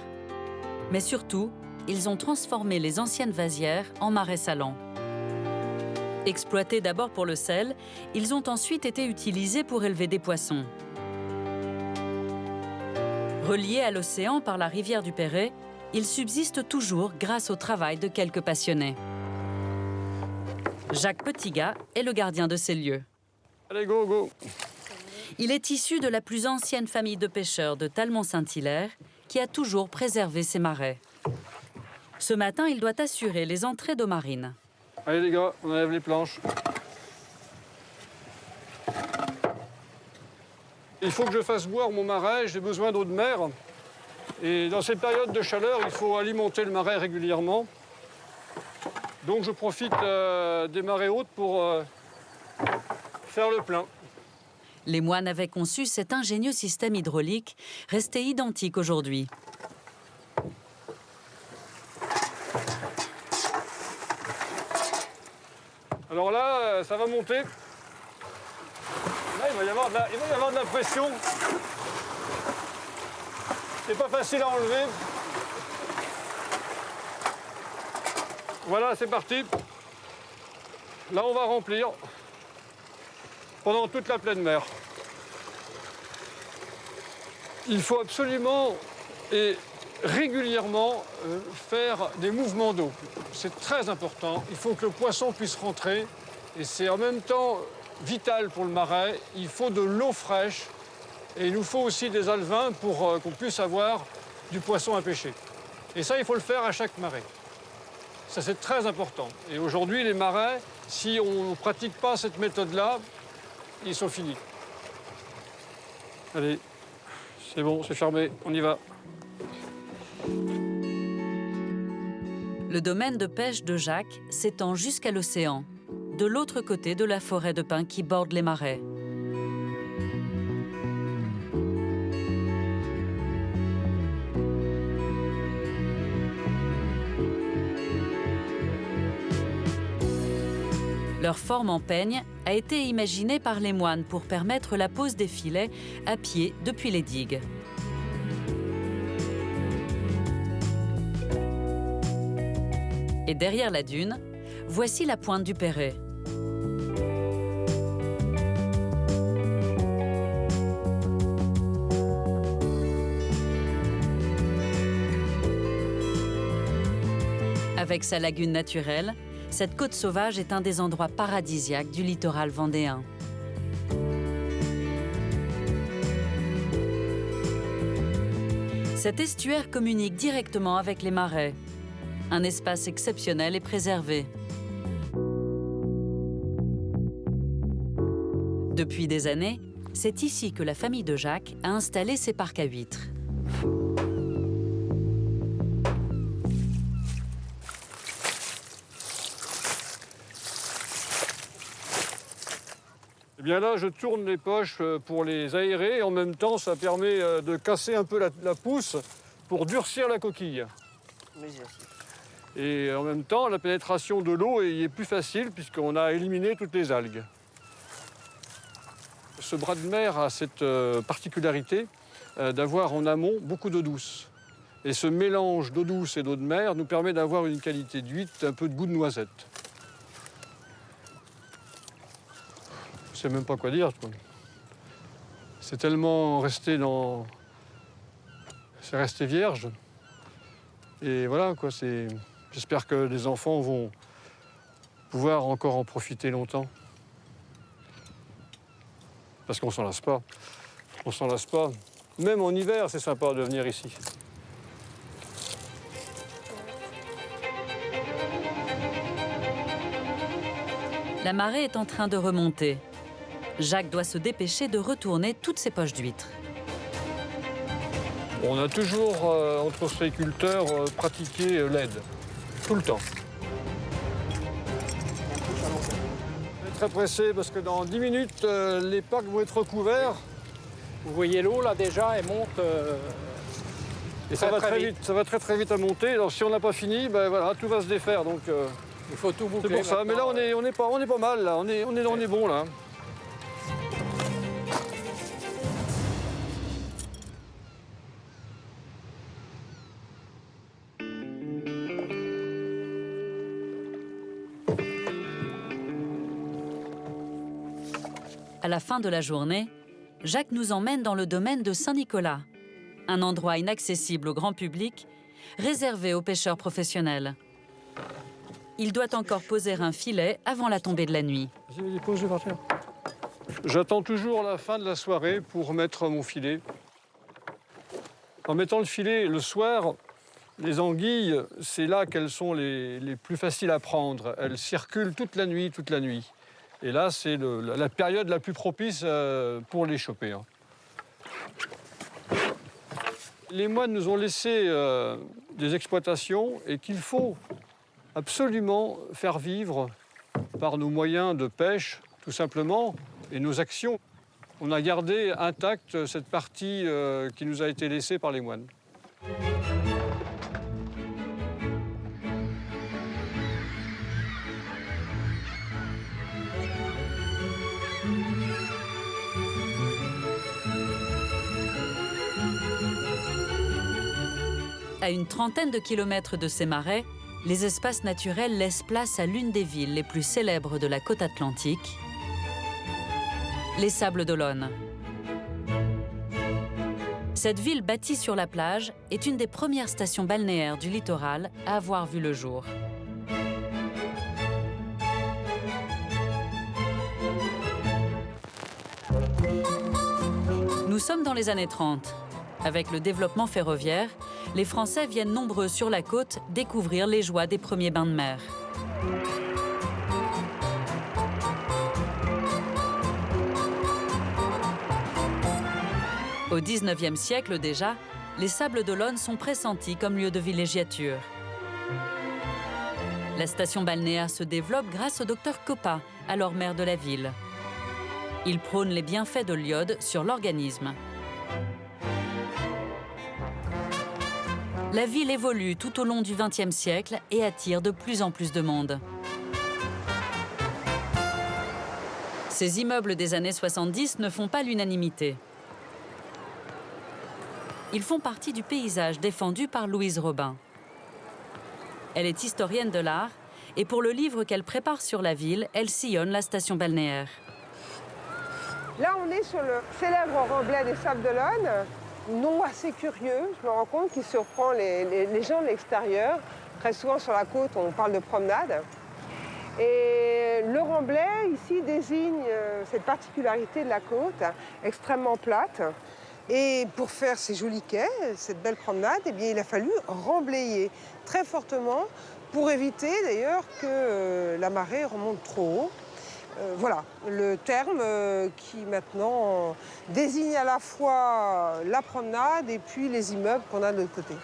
Mais surtout, ils ont transformé les anciennes vasières en marais salants. Exploités d'abord pour le sel, ils ont ensuite été utilisés pour élever des poissons. Reliés à l'océan par la rivière du Perret, ils subsistent toujours grâce au travail de quelques passionnés. Jacques Petitgat est le gardien de ces lieux. Allez, go, go! Il est issu de la plus ancienne famille de pêcheurs de Talmont-Saint-Hilaire, qui a toujours préservé ses marais. Ce matin, il doit assurer les entrées d'eau marine. Allez les gars, on enlève les planches. Il faut que je fasse boire mon marais, j'ai besoin d'eau de mer. Et dans ces périodes de chaleur, il faut alimenter le marais régulièrement. Donc je profite des marées hautes pour faire le plein. Les moines avaient conçu cet ingénieux système hydraulique, resté identique aujourd'hui. Alors là, ça va monter. Là, il va y avoir de la pression. C'est pas facile à enlever. Voilà, c'est parti. Là, on va remplir pendant toute la pleine mer. Il faut absolument et régulièrement faire des mouvements d'eau. C'est très important. Il faut que le poisson puisse rentrer et c'est en même temps vital pour le marais. Il faut de l'eau fraîche et il nous faut aussi des alevins pour qu'on puisse avoir du poisson à pêcher. Et ça, il faut le faire à chaque marée. Ça, c'est très important. Et aujourd'hui, les marais, si on ne pratique pas cette méthode-là, ils sont finis. Allez, c'est bon, c'est fermé, on y va. Le domaine de pêche de Jacques s'étend jusqu'à l'océan, de l'autre côté de la forêt de pins qui borde les marais. Leur forme en peigne a été imaginée par les moines pour permettre la pose des filets à pied depuis les digues. Et derrière la dune, voici la pointe du Perret. Avec sa lagune naturelle, cette côte sauvage est un des endroits paradisiaques du littoral vendéen. Cet estuaire communique directement avec les marais. Un espace exceptionnel est préservé. Depuis des années, c'est ici que la famille de Jacques a installé ses parcs à huîtres. Eh bien là, je tourne les poches pour les aérer. Et en même temps, ça permet de casser un peu la pousse pour durcir la coquille. Et en même temps, la pénétration de l'eau est plus facile puisqu'on a éliminé toutes les algues. Ce bras de mer a cette particularité d'avoir en amont beaucoup d'eau douce. Et ce mélange d'eau douce et d'eau de mer nous permet d'avoir une qualité d'huile, un peu de goût de noisette. Je ne sais même pas quoi dire. C'est tellement resté dans... C'est resté vierge. Et voilà, quoi, c'est... J'espère que les enfants vont pouvoir encore en profiter longtemps. Parce qu'on s'en lasse pas. On s'en lasse pas. Même en hiver, c'est sympa de venir ici. La marée est en train de remonter. Jacques doit se dépêcher de retourner toutes ses poches d'huîtres. On a toujours, entre ostréiculteurs, pratiqué l'aide. Tout le temps. On est très pressé parce que dans 10 minutes, les packs vont être recouverts. Vous voyez l'eau, là, déjà, elle monte... Et ça va très vite. Ça va très vite à monter. Alors si on n'a pas fini, ben voilà, tout va se défaire. Donc, il faut tout boucler. C'est pour ça. Mais là, on est pas mal. Là. On est bon, là. À la fin de la journée, Jacques nous emmène dans le domaine de Saint-Nicolas, un endroit inaccessible au grand public, réservé aux pêcheurs professionnels. Il doit encore poser un filet avant la tombée de la nuit. J'attends toujours la fin de la soirée pour mettre mon filet. En mettant le filet le soir, les anguilles, c'est là qu'elles sont les plus faciles à prendre. Elles circulent toute la nuit. Et là, c'est la période la plus propice pour les choper. Les moines nous ont laissé des exploitations et qu'il faut absolument faire vivre par nos moyens de pêche, tout simplement, et nos actions. On a gardé intacte cette partie qui nous a été laissée par les moines. À une trentaine de kilomètres de ces marais, les espaces naturels laissent place à l'une des villes les plus célèbres de la côte atlantique, les Sables d'Olonne. Cette ville bâtie sur la plage est une des premières stations balnéaires du littoral à avoir vu le jour. Nous sommes dans les années 30. Avec le développement ferroviaire, les Français viennent nombreux sur la côte découvrir les joies des premiers bains de mer. Au XIXe siècle déjà, les Sables d'Olonne sont pressentis comme lieu de villégiature. La station balnéaire se développe grâce au docteur Coppa, alors maire de la ville. Il prône les bienfaits de l'iode sur l'organisme. La ville évolue tout au long du XXe siècle et attire de plus en plus de monde. Ces immeubles des années 70 ne font pas l'unanimité. Ils font partie du paysage défendu par Louise Robin. Elle est historienne de l'art et pour le livre qu'elle prépare sur la ville, elle sillonne la station balnéaire. Là, on est sur le célèbre remblai des Sables d'Olonne. Nom assez curieux, je me rends compte qu'il surprend les gens de l'extérieur. Très souvent sur la côte, on parle de promenade. Et le remblai ici désigne cette particularité de la côte, extrêmement plate. Et pour faire ces jolis quais, cette belle promenade, eh bien, il a fallu remblayer très fortement pour éviter d'ailleurs que la marée remonte trop haut. Voilà, le terme qui maintenant désigne à la fois la promenade et puis les immeubles qu'on a de l'autre côté.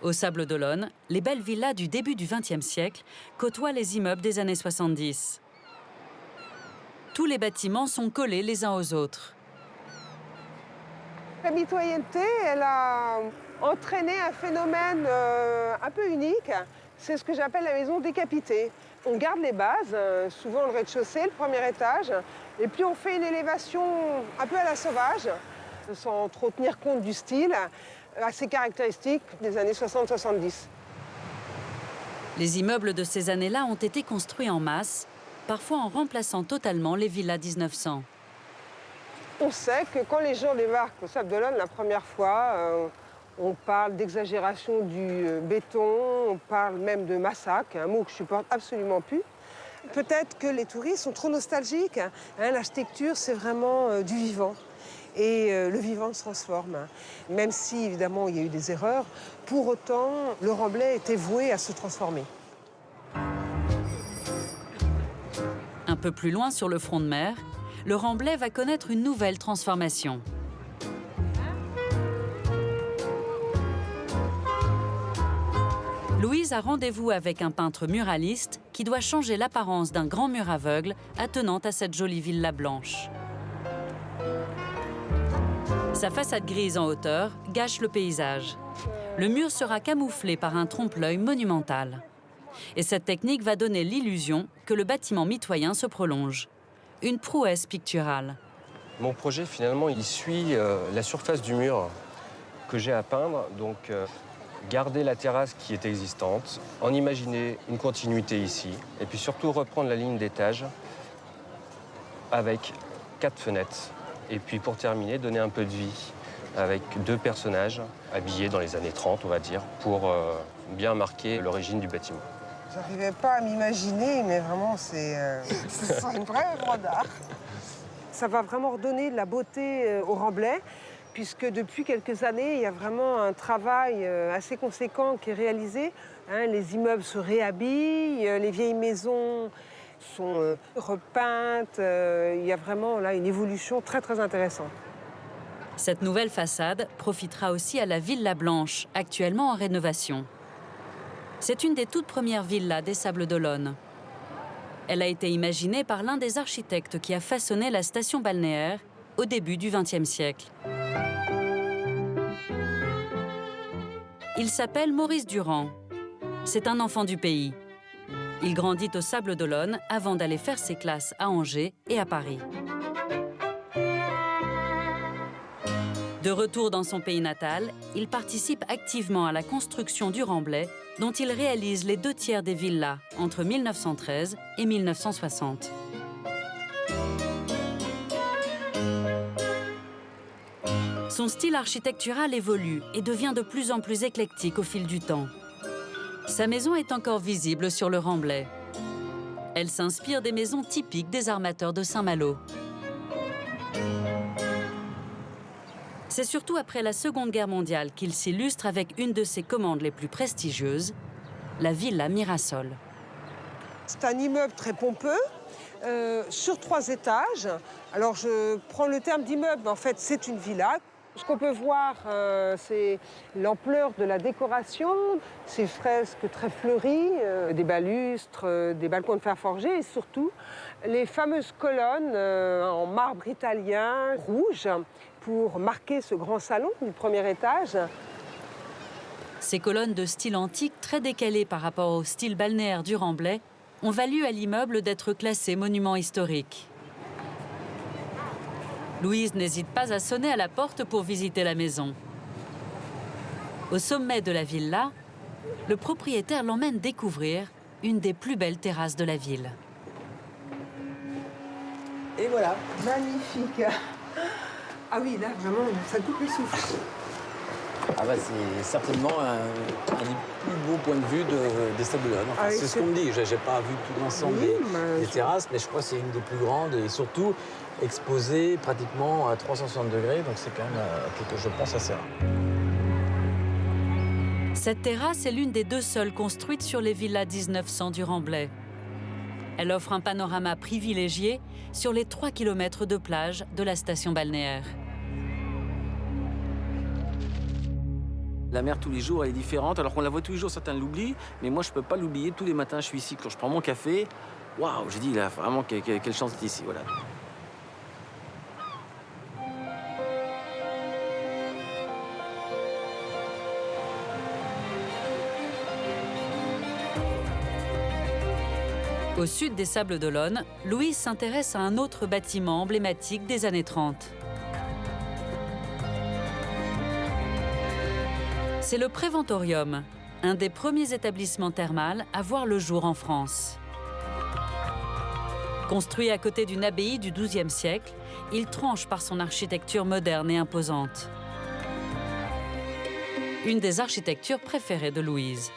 Aux Sables d'Olonne, les belles villas du début du XXe siècle côtoient les immeubles des années 70. Tous les bâtiments sont collés les uns aux autres. La mitoyenneté, elle a entraîné un phénomène un peu unique. C'est ce que j'appelle la maison décapitée. On garde les bases, souvent le rez-de-chaussée, le premier étage, et puis on fait une élévation un peu à la sauvage, sans trop tenir compte du style, assez caractéristique des années 60-70. Les immeubles de ces années-là ont été construits en masse, parfois en remplaçant totalement les villas 1900. On sait que quand les gens débarquent au Sable d'Olonne la première fois, on parle d'exagération du béton, on parle même de massacre, un mot que je supporte absolument plus. Peut-être que les touristes sont trop nostalgiques. L'architecture, c'est vraiment du vivant. Et le vivant se transforme. Même si, évidemment, il y a eu des erreurs, pour autant, le Remblai était voué à se transformer. Un peu plus loin sur le front de mer, le Remblai va connaître une nouvelle transformation. Louise a rendez-vous avec un peintre muraliste qui doit changer l'apparence d'un grand mur aveugle attenant à cette jolie villa blanche. Sa façade grise en hauteur gâche le paysage. Le mur sera camouflé par un trompe-l'œil monumental. Et cette technique va donner l'illusion que le bâtiment mitoyen se prolonge. Une prouesse picturale. Mon projet, finalement, il suit la surface du mur que j'ai à peindre. Donc, garder la terrasse qui est existante, en imaginer une continuité ici, et puis surtout reprendre la ligne d'étage avec 4 fenêtres. Et puis, pour terminer, donner un peu de vie avec 2 personnages habillés dans les années 30, on va dire, pour bien marquer l'origine du bâtiment. J'arrivais pas à m'imaginer, mais vraiment, c'est une vraie œuvre d'art. Ça va vraiment redonner de la beauté au Remblai, puisque depuis quelques années, il y a vraiment un travail assez conséquent qui est réalisé. Les immeubles se réhabillent, les vieilles maisons sont repeintes. Il y a vraiment là une évolution très, très intéressante. Cette nouvelle façade profitera aussi à la Villa Blanche, actuellement en rénovation. C'est une des toutes premières villas des Sables d'Olonne. Elle a été imaginée par l'un des architectes qui a façonné la station balnéaire au début du XXe siècle. Il s'appelle Maurice Durand. C'est un enfant du pays. Il grandit aux Sables d'Olonne avant d'aller faire ses classes à Angers et à Paris. De retour dans son pays natal, il participe activement à la construction du Remblai, dont il réalise les 2/3 des villas entre 1913 et 1960. Son style architectural évolue et devient de plus en plus éclectique au fil du temps. Sa maison est encore visible sur le Remblai. Elle s'inspire des maisons typiques des armateurs de Saint-Malo. C'est surtout après la Seconde Guerre mondiale qu'il s'illustre avec une de ses commandes les plus prestigieuses, la Villa Mirasol. C'est un immeuble très pompeux, sur 3 étages. Alors je prends le terme d'immeuble, mais en fait c'est une villa. Ce qu'on peut voir, c'est l'ampleur de la décoration, ces fresques très fleuries, des balustres, des balcons de fer forgé et surtout les fameuses colonnes en marbre italien rouge pour marquer ce grand salon du premier étage. Ces colonnes de style antique très décalées par rapport au style balnéaire du Remblai ont valu à l'immeuble d'être classé monument historique. Louise n'hésite pas à sonner à la porte pour visiter la maison. Au sommet de la villa, le propriétaire l'emmène découvrir une des plus belles terrasses de la ville. Et voilà, magnifique. Ah oui, là, vraiment, ça coupe le souffle. Ah bah c'est certainement un des plus beaux points de vue des Sables d'Olonne. Enfin, c'est ce qu'on me dit. J'ai pas vu tout l'ensemble des terrasses, mais je crois que c'est une des plus grandes et surtout exposée pratiquement à 360 degrés. Donc c'est quand même quelque chose, je pense, assez rare. Cette terrasse est l'une des 2 seules construites sur les villas 1900 du Remblai. Elle offre un panorama privilégié sur les 3 km de plage de la station balnéaire. La mer tous les jours, elle est différente. Alors qu'on la voit tous les jours, certains l'oublient. Mais moi, je ne peux pas l'oublier. Tous les matins, je suis ici. Quand je prends mon café, waouh, j'ai dit, il a vraiment quelle chance d'être ici, voilà. Au sud des Sables d'Olonne, Louise s'intéresse à un autre bâtiment emblématique des années 30. C'est le Préventorium, un des premiers établissements thermals à voir le jour en France. Construit à côté d'une abbaye du XIIe siècle, il tranche par son architecture moderne et imposante. Une des architectures préférées de Louise.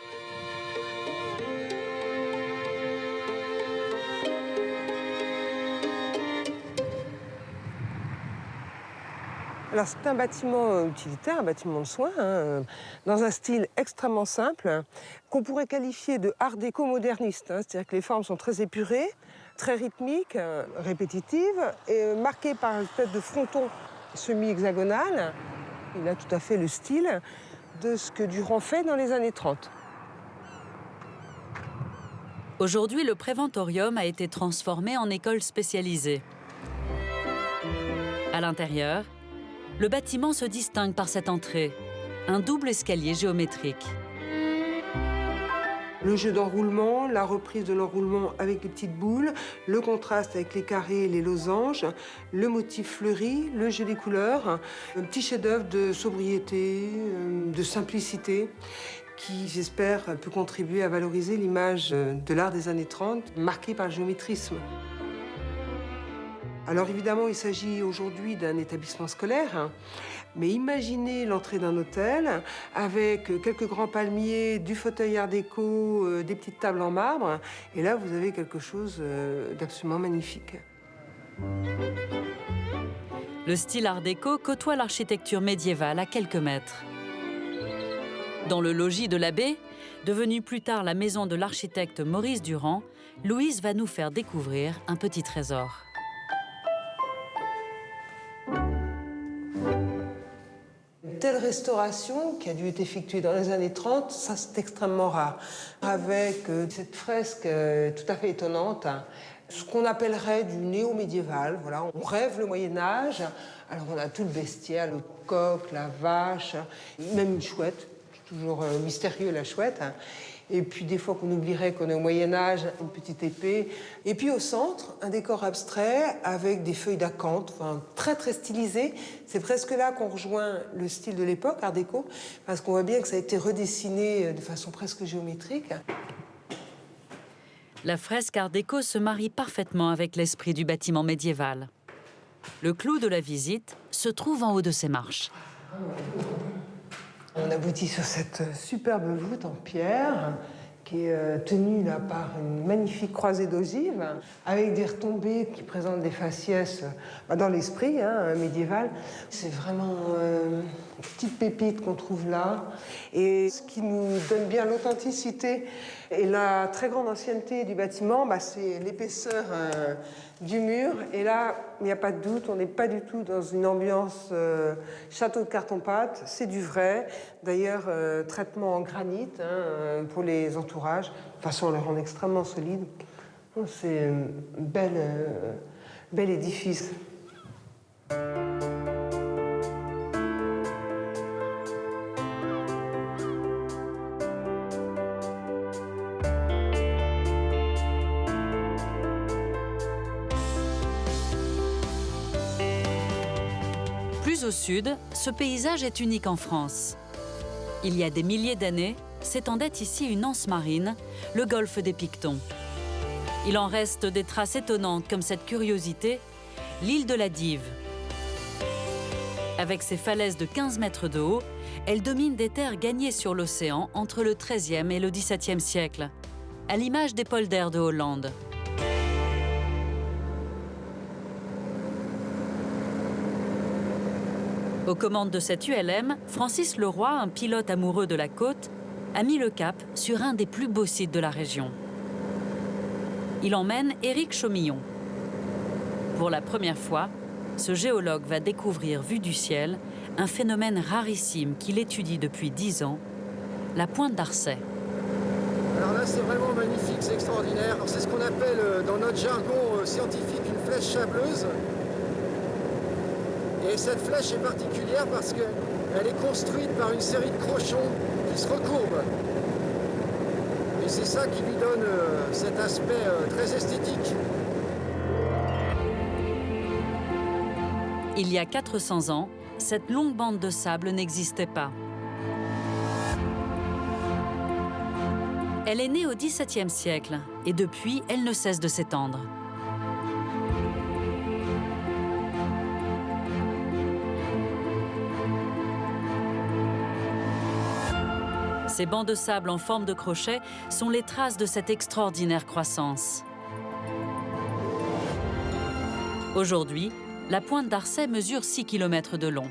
Alors c'est un bâtiment utilitaire, un bâtiment de soins, dans un style extrêmement simple, qu'on pourrait qualifier de art déco moderniste. C'est-à-dire que les formes sont très épurées, très rythmiques, répétitives, et marquées par une espèce de fronton semi-hexagonal. Il a tout à fait le style de ce que Durand fait dans les années 30. Aujourd'hui, le Préventorium a été transformé en école spécialisée. À l'intérieur, le bâtiment se distingue par cette entrée, un double escalier géométrique. Le jeu d'enroulement, la reprise de l'enroulement avec les petites boules, le contraste avec les carrés et les losanges, le motif fleuri, le jeu des couleurs, un petit chef-d'œuvre de sobriété, de simplicité, qui, j'espère, peut contribuer à valoriser l'image de l'art des années 30, marquée par le géométrisme. Alors évidemment, il s'agit aujourd'hui d'un établissement scolaire, mais imaginez l'entrée d'un hôtel avec quelques grands palmiers, du fauteuil art déco, des petites tables en marbre, et là vous avez quelque chose d'absolument magnifique. Le style art déco côtoie l'architecture médiévale à quelques mètres. Dans le logis de l'abbé, devenu plus tard la maison de l'architecte Maurice Durand, Louise va nous faire découvrir un petit trésor. Une telle restauration qui a dû être effectuée dans les années 30, ça c'est extrêmement rare. Avec cette fresque tout à fait étonnante, ce qu'on appellerait du néo-médiéval. Voilà, on rêve le Moyen-Âge. Alors on a tout le bestiaire, le coq, la vache, même une chouette. C'est toujours mystérieux la chouette. Et puis des fois qu'on oublierait qu'on est au Moyen-Âge, une petite épée. Et puis au centre, un décor abstrait avec des feuilles d'acanthe, enfin, très très stylisé. C'est presque là qu'on rejoint le style de l'époque, art déco, parce qu'on voit bien que ça a été redessiné de façon presque géométrique. La fresque art déco se marie parfaitement avec l'esprit du bâtiment médiéval. Le clou de la visite se trouve en haut de ces marches. On aboutit sur cette superbe voûte en pierre qui est tenue là par une magnifique croisée d'ogives avec des retombées qui présentent des faciès dans l'esprit médiéval. C'est vraiment une petite pépite qu'on trouve là. Et ce qui nous donne bien l'authenticité et la très grande ancienneté du bâtiment, c'est l'épaisseur du mur. Et là, il n'y a pas de doute, on n'est pas du tout dans une ambiance château de carton-pâte, c'est du vrai. D'ailleurs, traitement en granit pour les entourages. De toute façon, on les rend extrêmement solides. C'est un bel édifice. Plus au sud, ce paysage est unique en France. Il y a des milliers d'années, s'étendait ici une anse marine, le golfe des Pictons. Il en reste des traces étonnantes comme cette curiosité, l'île de la Dive. Avec ses falaises de 15 mètres de haut, elle domine des terres gagnées sur l'océan entre le XIIIe et le XVIIe siècle, à l'image des polders de Hollande. Aux commandes de cette ULM, Francis Leroy, un pilote amoureux de la côte, a mis le cap sur un des plus beaux sites de la région. Il emmène Éric Chaumillon. Pour la première fois, ce géologue va découvrir, vu du ciel, un phénomène rarissime qu'il étudie depuis 10 ans, la pointe d'Arcet. Alors là, c'est vraiment magnifique, c'est extraordinaire. C'est ce qu'on appelle dans notre jargon scientifique une flèche sableuse. Et cette flèche est particulière parce qu'elle est construite par une série de crochons qui se recourbent. Et c'est ça qui lui donne cet aspect très esthétique. Il y a 400 ans, cette longue bande de sable n'existait pas. Elle est née au XVIIe siècle et depuis, elle ne cesse de s'étendre. Ces bancs de sable en forme de crochet sont les traces de cette extraordinaire croissance. Aujourd'hui, la pointe d'Arcet mesure 6 km de long.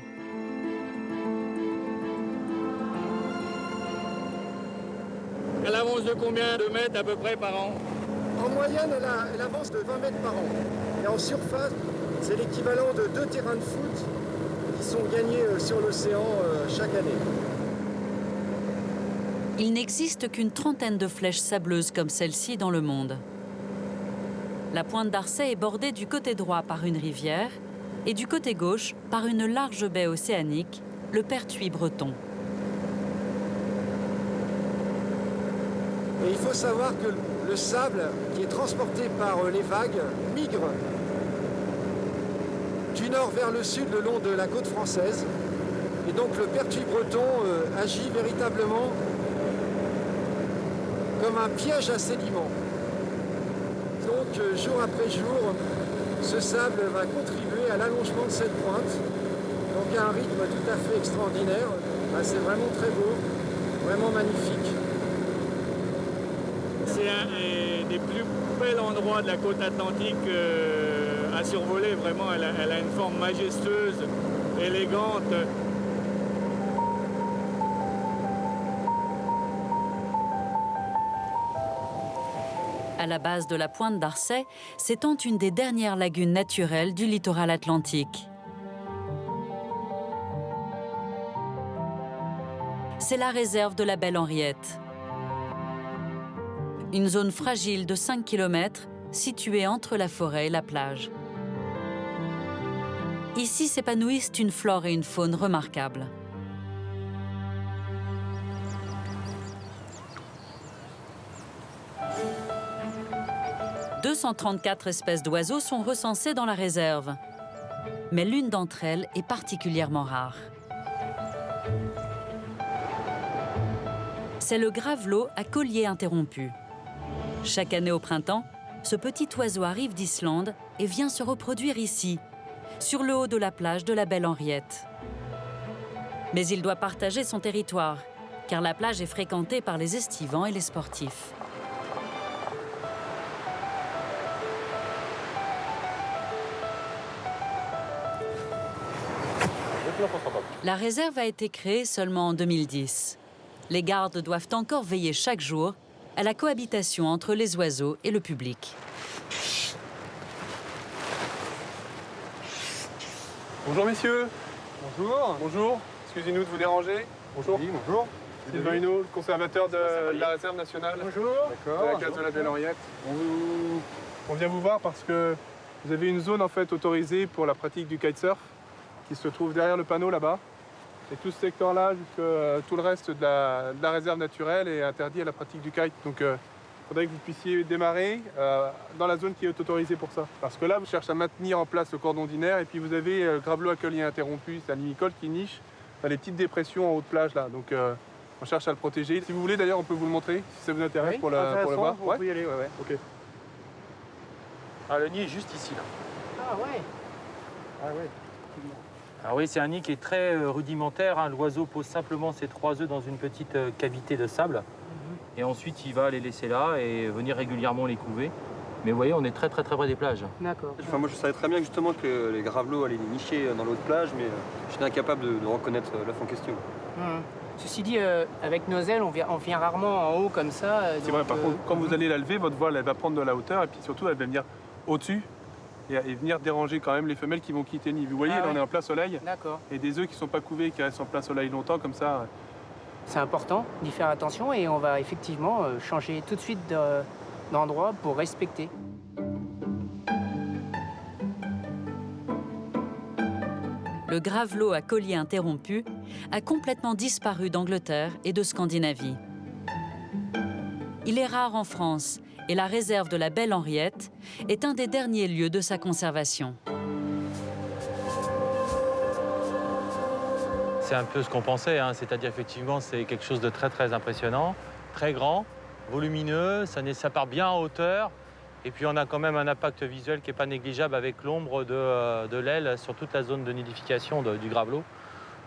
Elle avance de combien de mètres à peu près par an? En moyenne, elle avance de 20 mètres par an. Et en surface, c'est l'équivalent de 2 terrains de foot qui sont gagnés sur l'océan chaque année. Il n'existe qu'une trentaine de flèches sableuses comme celle-ci dans le monde. La pointe d'Arcet est bordée du côté droit par une rivière et du côté gauche par une large baie océanique, le Pertuis breton. Et il faut savoir que le sable qui est transporté par les vagues migre du nord vers le sud le long de la côte française. Et donc le Pertuis breton agit véritablement comme un piège à sédiments. Donc jour après jour, ce sable va contribuer à l'allongement de cette pointe. Donc à un rythme tout à fait extraordinaire. C'est vraiment très beau, vraiment magnifique. C'est un des plus bels endroits de la côte atlantique à survoler. Vraiment, elle a une forme majestueuse, élégante. À la base de la pointe d'Arcet s'étend une des dernières lagunes naturelles du littoral atlantique. C'est la réserve de la Belle Henriette. Une zone fragile de 5 km située entre la forêt et la plage. Ici s'épanouissent une flore et une faune remarquables. « 234 espèces d'oiseaux sont recensées dans la réserve. Mais l'une d'entre elles est particulièrement rare. C'est le gravelot à collier interrompu. Chaque année au printemps, ce petit oiseau arrive d'Islande et vient se reproduire ici, sur le haut de la plage de la Belle Henriette. Mais il doit partager son territoire, car la plage est fréquentée par les estivants et les sportifs. La réserve a été créée seulement en 2010. Les gardes doivent encore veiller chaque jour à la cohabitation entre les oiseaux et le public. Bonjour messieurs. Bonjour. Bonjour. Excusez-nous de vous déranger. Bonjour. Oui, bonjour. Sylvain Hinault, le conservateur de la réserve nationale. Bonjour. De la case de la Belle Henriette. On vient vous voir parce que vous avez une zone en fait autorisée pour la pratique du kitesurf qui se trouve derrière le panneau là-bas. Et tout ce secteur-là, jusqu'à tout le reste de la réserve naturelle est interdit à la pratique du kite. Donc il faudrait que vous puissiez démarrer dans la zone qui est autorisée pour ça. Parce que là, vous cherchez à maintenir en place le cordon d'inaire et puis vous avez le gravelot à collier interrompu, c'est un limicole qui niche dans les petites dépressions en haut de plage là. Donc on cherche à le protéger. Si vous voulez d'ailleurs, on peut vous le montrer si ça vous intéresse, oui, pour le voir. On peut y aller, ouais. Ok. Ah, le nid est juste ici là. Ah ouais. Ah ouais. Alors oui, c'est un nid qui est très rudimentaire. Hein. L'oiseau pose simplement ses 3 œufs dans une petite cavité de sable. Et ensuite, il va les laisser là et venir régulièrement les couver. Mais vous voyez, on est très près des plages. D'accord. Enfin, moi, je savais très bien justement que les gravelots allaient les nicher dans l'eau de plage, mais j'étais incapable de reconnaître l'œuf en question. Ceci dit, avec nos ailes, on vient rarement en haut comme ça. C'est vrai, par contre, quand vous allez la lever, votre voile elle va prendre de la hauteur et puis surtout, elle va venir au-dessus. Et venir déranger quand même les femelles qui vont quitter le nid. Vous voyez, là, on est en plein soleil. D'accord. Et des œufs qui ne sont pas couvés, qui restent en plein soleil longtemps, comme ça, C'est important d'y faire attention et on va effectivement changer tout de suite d'endroit pour respecter. Le gravelot à collier interrompu a complètement disparu d'Angleterre et de Scandinavie. Il est rare en France et la réserve de la Belle Henriette est un des derniers lieux de sa conservation. C'est un peu ce qu'on pensait, hein. C'est-à-dire effectivement c'est quelque chose de très impressionnant, très grand, volumineux, ça part bien en hauteur. Et puis on a quand même un impact visuel qui n'est pas négligeable avec l'ombre de l'aile sur toute la zone de nidification du gravelot.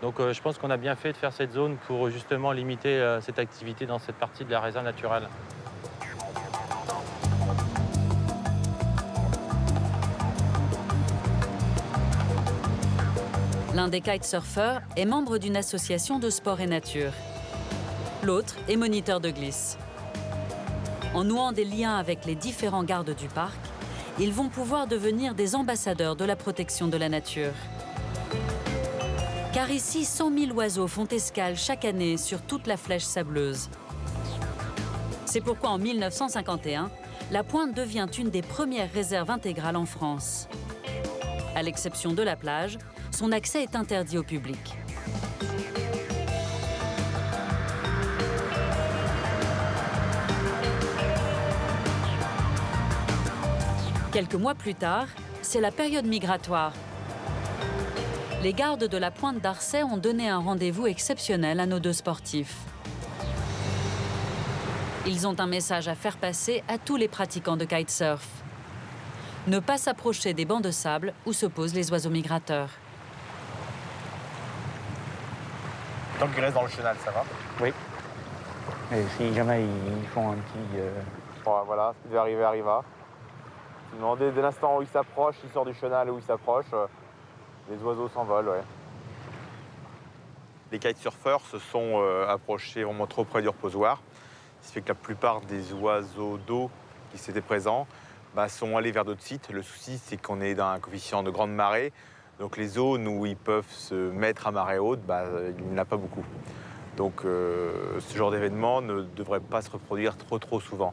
Donc je pense qu'on a bien fait de faire cette zone pour justement limiter cette activité dans cette partie de la réserve naturelle. L'un des kitesurfers est membre d'une association de sport et nature. L'autre est moniteur de glisse. En nouant des liens avec les différents gardes du parc, ils vont pouvoir devenir des ambassadeurs de la protection de la nature. Car ici, 100 000 oiseaux font escale chaque année sur toute la Flèche sableuse. C'est pourquoi en 1951, la Pointe devient une des premières réserves intégrales en France. À l'exception de la plage, son accès est interdit au public. Quelques mois plus tard, c'est la période migratoire. Les gardes de la Pointe d'Arcet ont donné un rendez-vous exceptionnel à nos deux sportifs. Ils ont un message à faire passer à tous les pratiquants de kitesurf. Ne pas s'approcher des bancs de sable où se posent les oiseaux migrateurs. Tant qu'ils restent dans le chenal, ça va? Oui. Et si jamais ils font un petit... Bon, voilà, ce qui devait arriver arriva. Demandez dès l'instant où il s'approche, il sort du chenal où il s'approche, les oiseaux s'envolent, ouais. Les kitesurfers se sont approchés vraiment trop près du reposoir. Ce qui fait que la plupart des oiseaux d'eau qui s'étaient présents sont allés vers d'autres sites. Le souci, c'est qu'on est dans un coefficient de grande marée. Donc les zones où ils peuvent se mettre à marée haute, il n'y en a pas beaucoup. Donc ce genre d'événement ne devrait pas se reproduire trop souvent.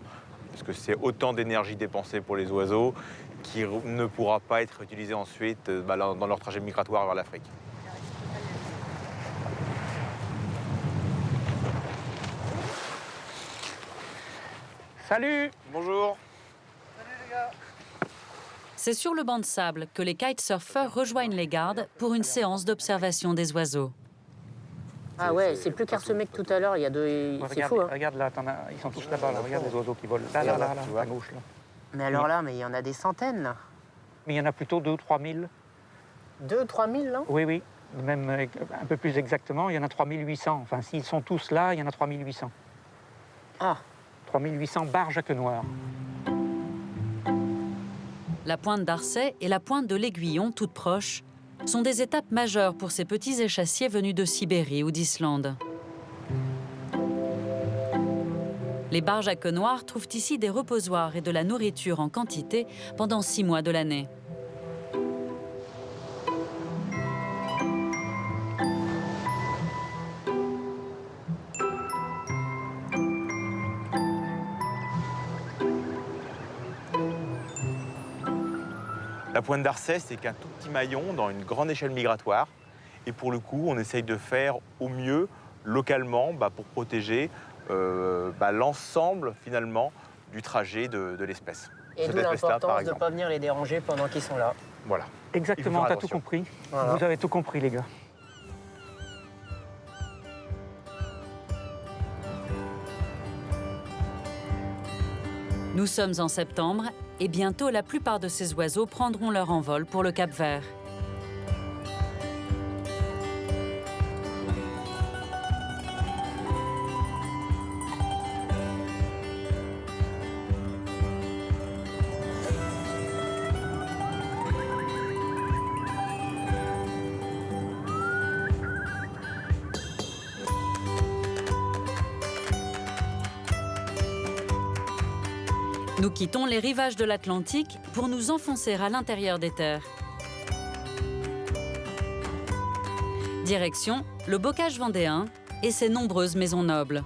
Parce que c'est autant d'énergie dépensée pour les oiseaux qui ne pourra pas être utilisée ensuite dans leur trajet migratoire vers l'Afrique. Salut! Bonjour! Salut les gars! C'est sur le banc de sable que les kitesurfers rejoignent les gardes pour une séance d'observation des oiseaux. Ah ouais, c'est plus clairsemé que tout à l'heure, il y a deux... C'est fou, hein. Regarde là, ils sont tous là-bas, là. Regarde les oiseaux qui volent. Là, à gauche, là. Mais alors là, mais il y en a des centaines, là. Mais il y en a plutôt 2 ou 3 000. 2 ou 3 000, là? Oui. Même un peu plus exactement, il y en a 3 800. Enfin, s'ils sont tous là, il y en a 3 800. Ah! 3 800 barges à queue noire. La Pointe d'Arcet et la Pointe de l'Aiguillon, toutes proches, sont des étapes majeures pour ces petits échassiers venus de Sibérie ou d'Islande. Les barges à queue noire trouvent ici des reposoirs et de la nourriture en quantité pendant 6 mois de l'année. La Pointe d'Arcet, c'est qu'un tout petit maillon dans une grande échelle migratoire. Et pour le coup, on essaye de faire au mieux, localement, pour protéger l'ensemble, finalement, du trajet de l'espèce. Et d'où l'importance de ne pas venir les déranger pendant qu'ils sont là. Voilà. Exactement, t'as tout compris. Voilà. Vous avez tout compris, les gars. Nous sommes en septembre et bientôt la plupart de ces oiseaux prendront leur envol pour le Cap-Vert. Nous quittons les rivages de l'Atlantique pour nous enfoncer à l'intérieur des terres. Direction le bocage vendéen et ses nombreuses maisons nobles.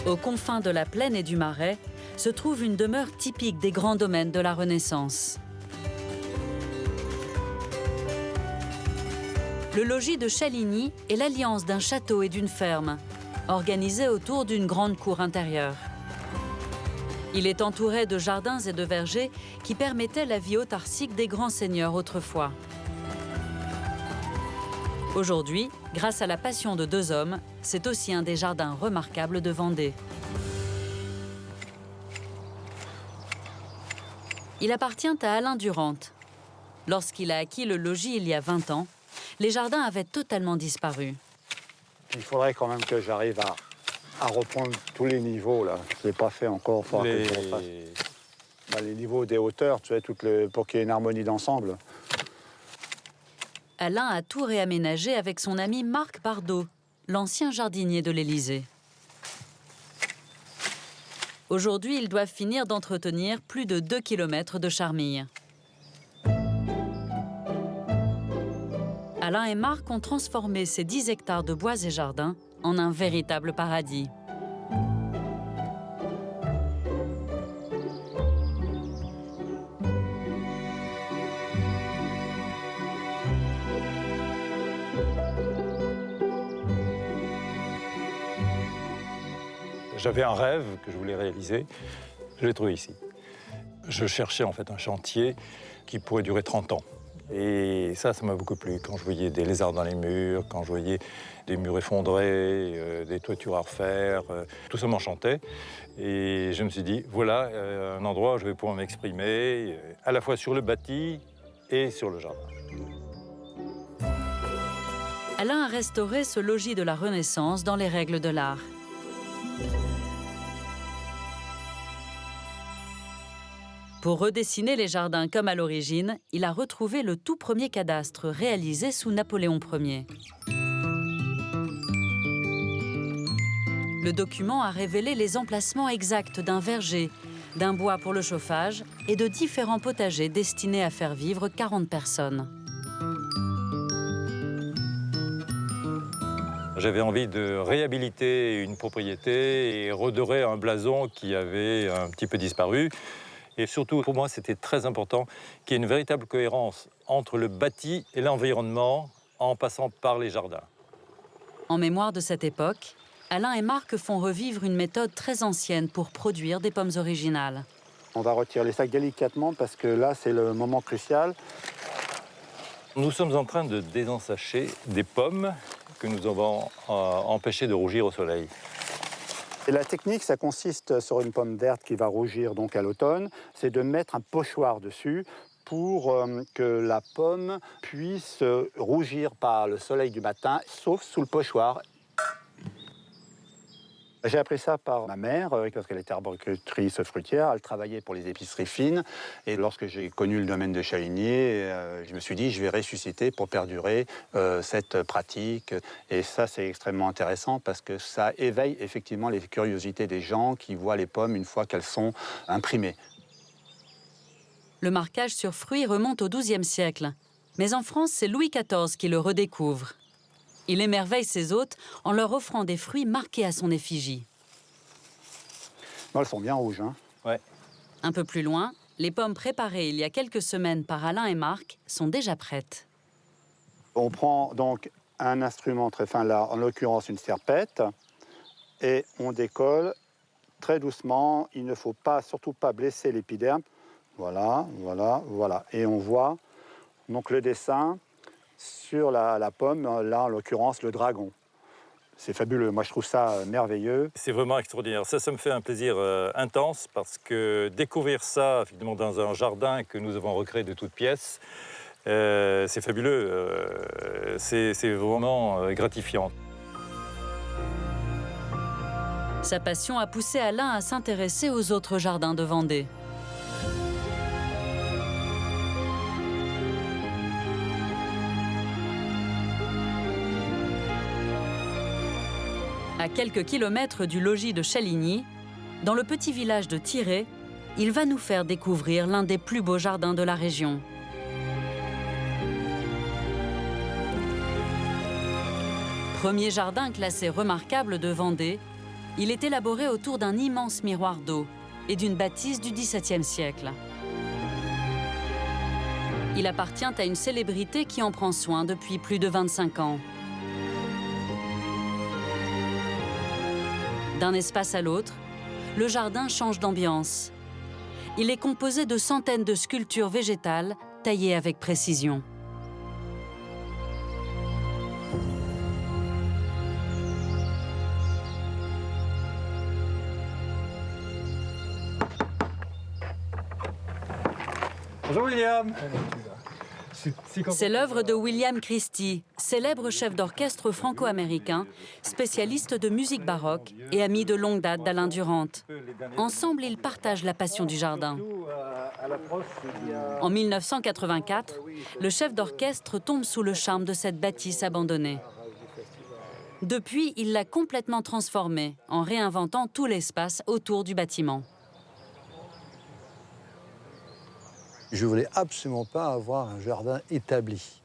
Aux confins de la plaine et du Marais se trouve une demeure typique des grands domaines de la Renaissance. Le logis de Chaligny est l'alliance d'un château et d'une ferme, organisée autour d'une grande cour intérieure. Il est entouré de jardins et de vergers qui permettaient la vie autarcique des grands seigneurs autrefois. Aujourd'hui, grâce à la passion de deux hommes, c'est aussi un des jardins remarquables de Vendée. Il appartient à Alain Durand. Lorsqu'il a acquis le logis il y a 20 ans, les jardins avaient totalement disparu. Il faudrait quand même que j'arrive à reprendre tous les niveaux, là. Je ne l'ai pas fait encore. Que je refasse. Les niveaux des hauteurs, tu sais, pour qu'il y ait une harmonie d'ensemble. Alain a tout réaménagé avec son ami Marc Bardot, l'ancien jardinier de l'Élysée. Aujourd'hui, ils doivent finir d'entretenir plus de 2 km de charmilles. Alain et Marc ont transformé ces 10 hectares de bois et jardins en un véritable paradis. J'avais un rêve que je voulais réaliser, je l'ai trouvé ici. Je cherchais en fait un chantier qui pourrait durer 30 ans. Et ça m'a beaucoup plu. Quand je voyais des lézards dans les murs, quand je voyais des murs effondrés, des toitures à refaire, tout ça m'enchantait. Et je me suis dit, voilà un endroit où je vais pouvoir m'exprimer, à la fois sur le bâti et sur le jardin. Alain a restauré ce logis de la Renaissance dans les règles de l'art. Pour redessiner les jardins comme à l'origine, il a retrouvé le tout premier cadastre réalisé sous Napoléon Ier. Le document a révélé les emplacements exacts d'un verger, d'un bois pour le chauffage et de différents potagers destinés à faire vivre 40 personnes. J'avais envie de réhabiliter une propriété et redorer un blason qui avait un petit peu disparu. Et surtout, pour moi, c'était très important qu'il y ait une véritable cohérence entre le bâti et l'environnement en passant par les jardins. En mémoire de cette époque, Alain et Marc font revivre une méthode très ancienne pour produire des pommes originales. On va retirer les sacs délicatement parce que là, c'est le moment crucial. Nous sommes en train de désensacher des pommes que nous avons empêchées de rougir au soleil. Et la technique, ça consiste sur une pomme verte qui va rougir donc à l'automne, c'est de mettre un pochoir dessus pour que la pomme puisse rougir par le soleil du matin, sauf sous le pochoir. J'ai appris ça par ma mère, parce qu'elle était arboricultrice fruitière, elle travaillait pour les épiceries fines. Et lorsque j'ai connu le domaine de Chaligny, je me suis dit, je vais ressusciter pour perdurer cette pratique. Et ça, c'est extrêmement intéressant parce que ça éveille effectivement les curiosités des gens qui voient les pommes une fois qu'elles sont imprimées. Le marquage sur fruits remonte au XIIe siècle. Mais en France, c'est Louis XIV qui le redécouvre. Il émerveille ses hôtes en leur offrant des fruits marqués à son effigie. Elles sont bien rouges, hein. Ouais. Un peu plus loin, les pommes préparées il y a quelques semaines par Alain et Marc sont déjà prêtes. On prend donc un instrument très fin, là, en l'occurrence une serpette, et on décolle très doucement. Il ne faut pas, surtout pas blesser l'épiderme. Voilà, voilà, voilà. Et on voit donc le dessin sur la pomme, là en l'occurrence le dragon. C'est fabuleux, moi je trouve ça merveilleux. C'est vraiment extraordinaire, ça me fait un plaisir intense parce que découvrir ça finalement dans un jardin que nous avons recréé de toutes pièces, c'est fabuleux, c'est vraiment gratifiant. Sa passion a poussé Alain à s'intéresser aux autres jardins de Vendée. À quelques kilomètres du logis de Chaligny, dans le petit village de Tiré, il va nous faire découvrir l'un des plus beaux jardins de la région. Premier jardin classé remarquable de Vendée, il est élaboré autour d'un immense miroir d'eau et d'une bâtisse du XVIIe siècle. Il appartient à une célébrité qui en prend soin depuis plus de 25 ans. D'un espace à l'autre, le jardin change d'ambiance. Il est composé de centaines de sculptures végétales taillées avec précision. Bonjour William. C'est l'œuvre de William Christie, célèbre chef d'orchestre franco-américain, spécialiste de musique baroque et ami de longue date d'Alain Durante. Ensemble, ils partagent la passion du jardin. En 1984, le chef d'orchestre tombe sous le charme de cette bâtisse abandonnée. Depuis, il l'a complètement transformée en réinventant tout l'espace autour du bâtiment. Je voulais absolument pas avoir un jardin établi.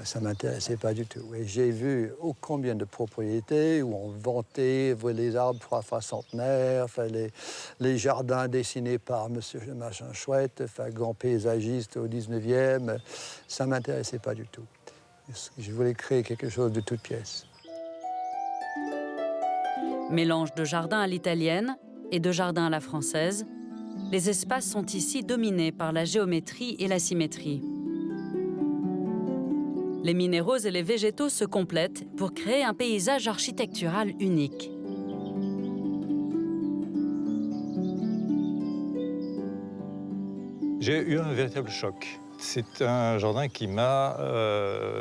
Ça m'intéressait pas du tout. Et j'ai vu ô combien de propriétés où on vantait les arbres 3 fois centenaires, enfin les jardins dessinés par monsieur machin chouette, enfin grand paysagiste au 19e. Ça m'intéressait pas du tout. Je voulais créer quelque chose de toute pièce. Mélange de jardin à l'italienne et de jardin à la française, les espaces sont ici dominés par la géométrie et la symétrie. Les minéraux et les végétaux se complètent pour créer un paysage architectural unique. J'ai eu un véritable choc. C'est un jardin qui m'a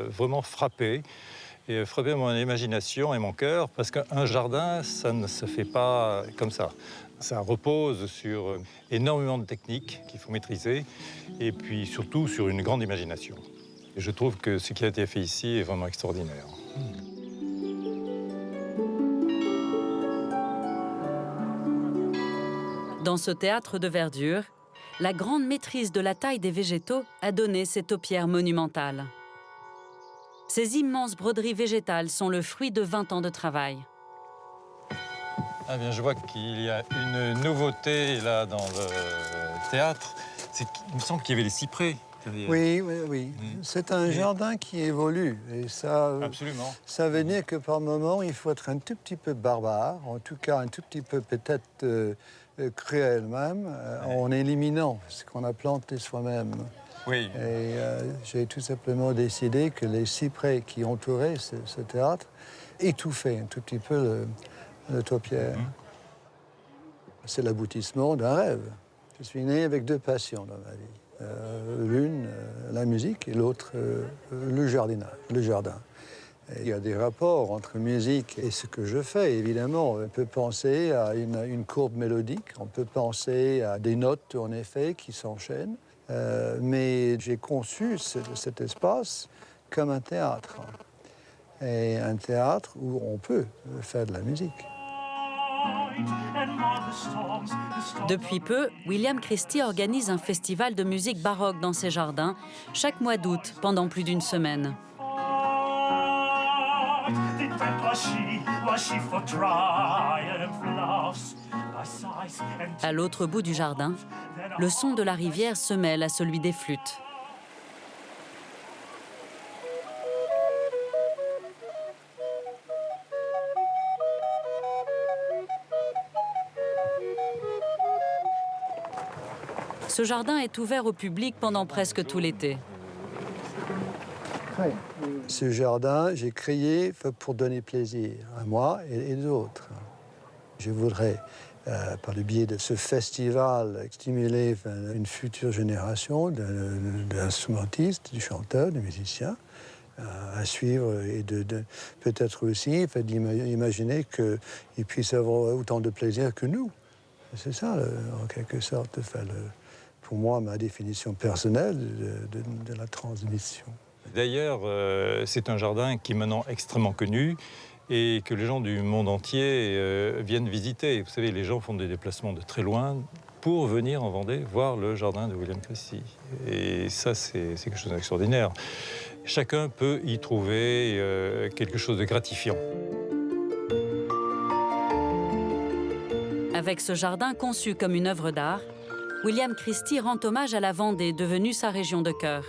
vraiment frappé, et frappé mon imagination et mon cœur, parce qu'un jardin, ça ne se fait pas comme ça. Ça repose sur énormément de techniques qu'il faut maîtriser, et puis surtout sur une grande imagination. Et je trouve que ce qui a été fait ici est vraiment extraordinaire. Dans ce théâtre de verdure, la grande maîtrise de la taille des végétaux a donné ces taupières monumentales. Ces immenses broderies végétales sont le fruit de 20 ans de travail. Ah bien, je vois qu'il y a une nouveauté là dans le théâtre. Il me semble qu'il y avait les cyprès derrière. Oui. C'est un jardin qui évolue. Et ça, absolument. Ça veut dire que par moment, il faut être un tout petit peu barbare, en tout cas un tout petit peu peut-être cruel même, en éliminant ce qu'on a planté soi-même. Oui. Et j'ai tout simplement décidé que les cyprès qui entouraient ce théâtre étouffaient un tout petit peu le taupière. C'est l'aboutissement d'un rêve. Je suis né avec 2 passions dans ma vie. L'une, la musique, et l'autre, le jardinage, le jardin. Et il y a des rapports entre musique et ce que je fais, évidemment. On peut penser à une courbe mélodique, on peut penser à des notes, en effet, qui s'enchaînent. Mais j'ai conçu cet espace comme un théâtre. Et un théâtre où on peut faire de la musique. Depuis peu, William Christie organise un festival de musique baroque dans ses jardins, chaque mois d'août, pendant plus d'1 semaine. À l'autre bout du jardin, le son de la rivière se mêle à celui des flûtes. Ce jardin est ouvert au public pendant presque tout l'été. Ce jardin, j'ai créé pour donner plaisir à moi et aux autres. Je voudrais, par le biais de ce festival, stimuler une future génération d'instrumentistes, de chanteurs, de musiciens à suivre et peut-être aussi d'imaginer qu'ils puissent avoir autant de plaisir que nous. C'est ça, en quelque sorte, pour moi, ma définition personnelle de la transmission. D'ailleurs, c'est un jardin qui est maintenant extrêmement connu et que les gens du monde entier viennent visiter. Vous savez, les gens font des déplacements de très loin pour venir en Vendée voir le jardin de William Christie. Et ça, c'est quelque chose d'extraordinaire. Chacun peut y trouver quelque chose de gratifiant. Avec ce jardin conçu comme une œuvre d'art, William Christie rend hommage à la Vendée, devenue sa région de cœur.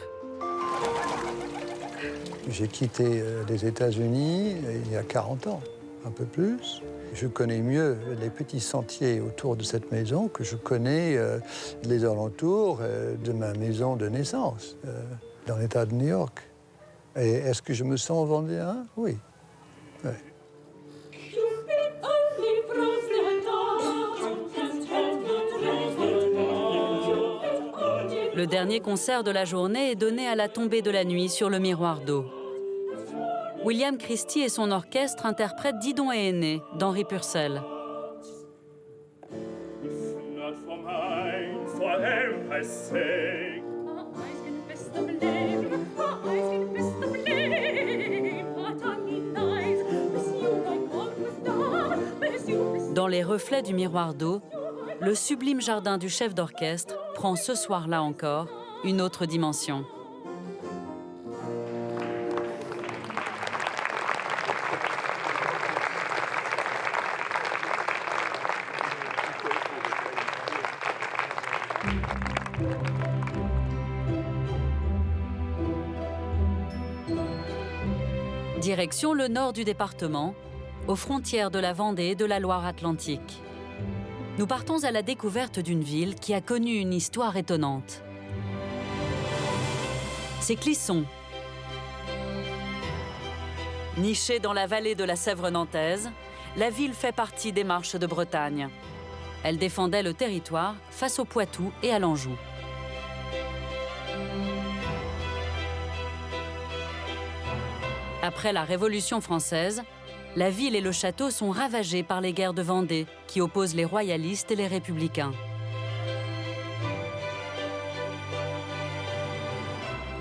J'ai quitté les États-Unis il y a 40 ans, un peu plus. Je connais mieux les petits sentiers autour de cette maison que je connais les alentours de ma maison de naissance, dans l'État de New York. Et est-ce que je me sens vendéen? Oui. Ouais. Le dernier concert de la journée est donné à la tombée de la nuit sur le miroir d'eau. William Christie et son orchestre interprètent Didon et Aîné d'Henri Purcell. Dans les reflets du miroir d'eau, le sublime jardin du chef d'orchestre prend ce soir-là encore une autre dimension. Direction le nord du département, aux frontières de la Vendée et de la Loire-Atlantique. Nous partons à la découverte d'une ville qui a connu une histoire étonnante. C'est Clisson. Nichée dans la vallée de la Sèvre nantaise, la ville fait partie des Marches de Bretagne. Elle défendait le territoire face au Poitou et à l'Anjou. Après la Révolution française, la ville et le château sont ravagés par les guerres de Vendée qui opposent les royalistes et les républicains.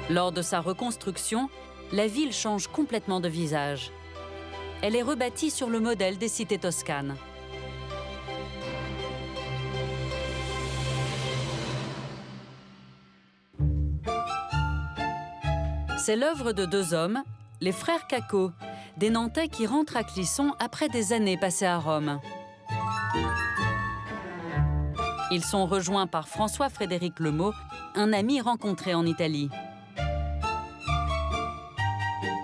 Lors de sa reconstruction, la ville change complètement de visage. Elle est rebâtie sur le modèle des cités toscanes. C'est l'œuvre de deux hommes, les frères Cacot, des Nantais qui rentrent à Clisson après des années passées à Rome. Ils sont rejoints par François-Frédéric Lemot, un ami rencontré en Italie.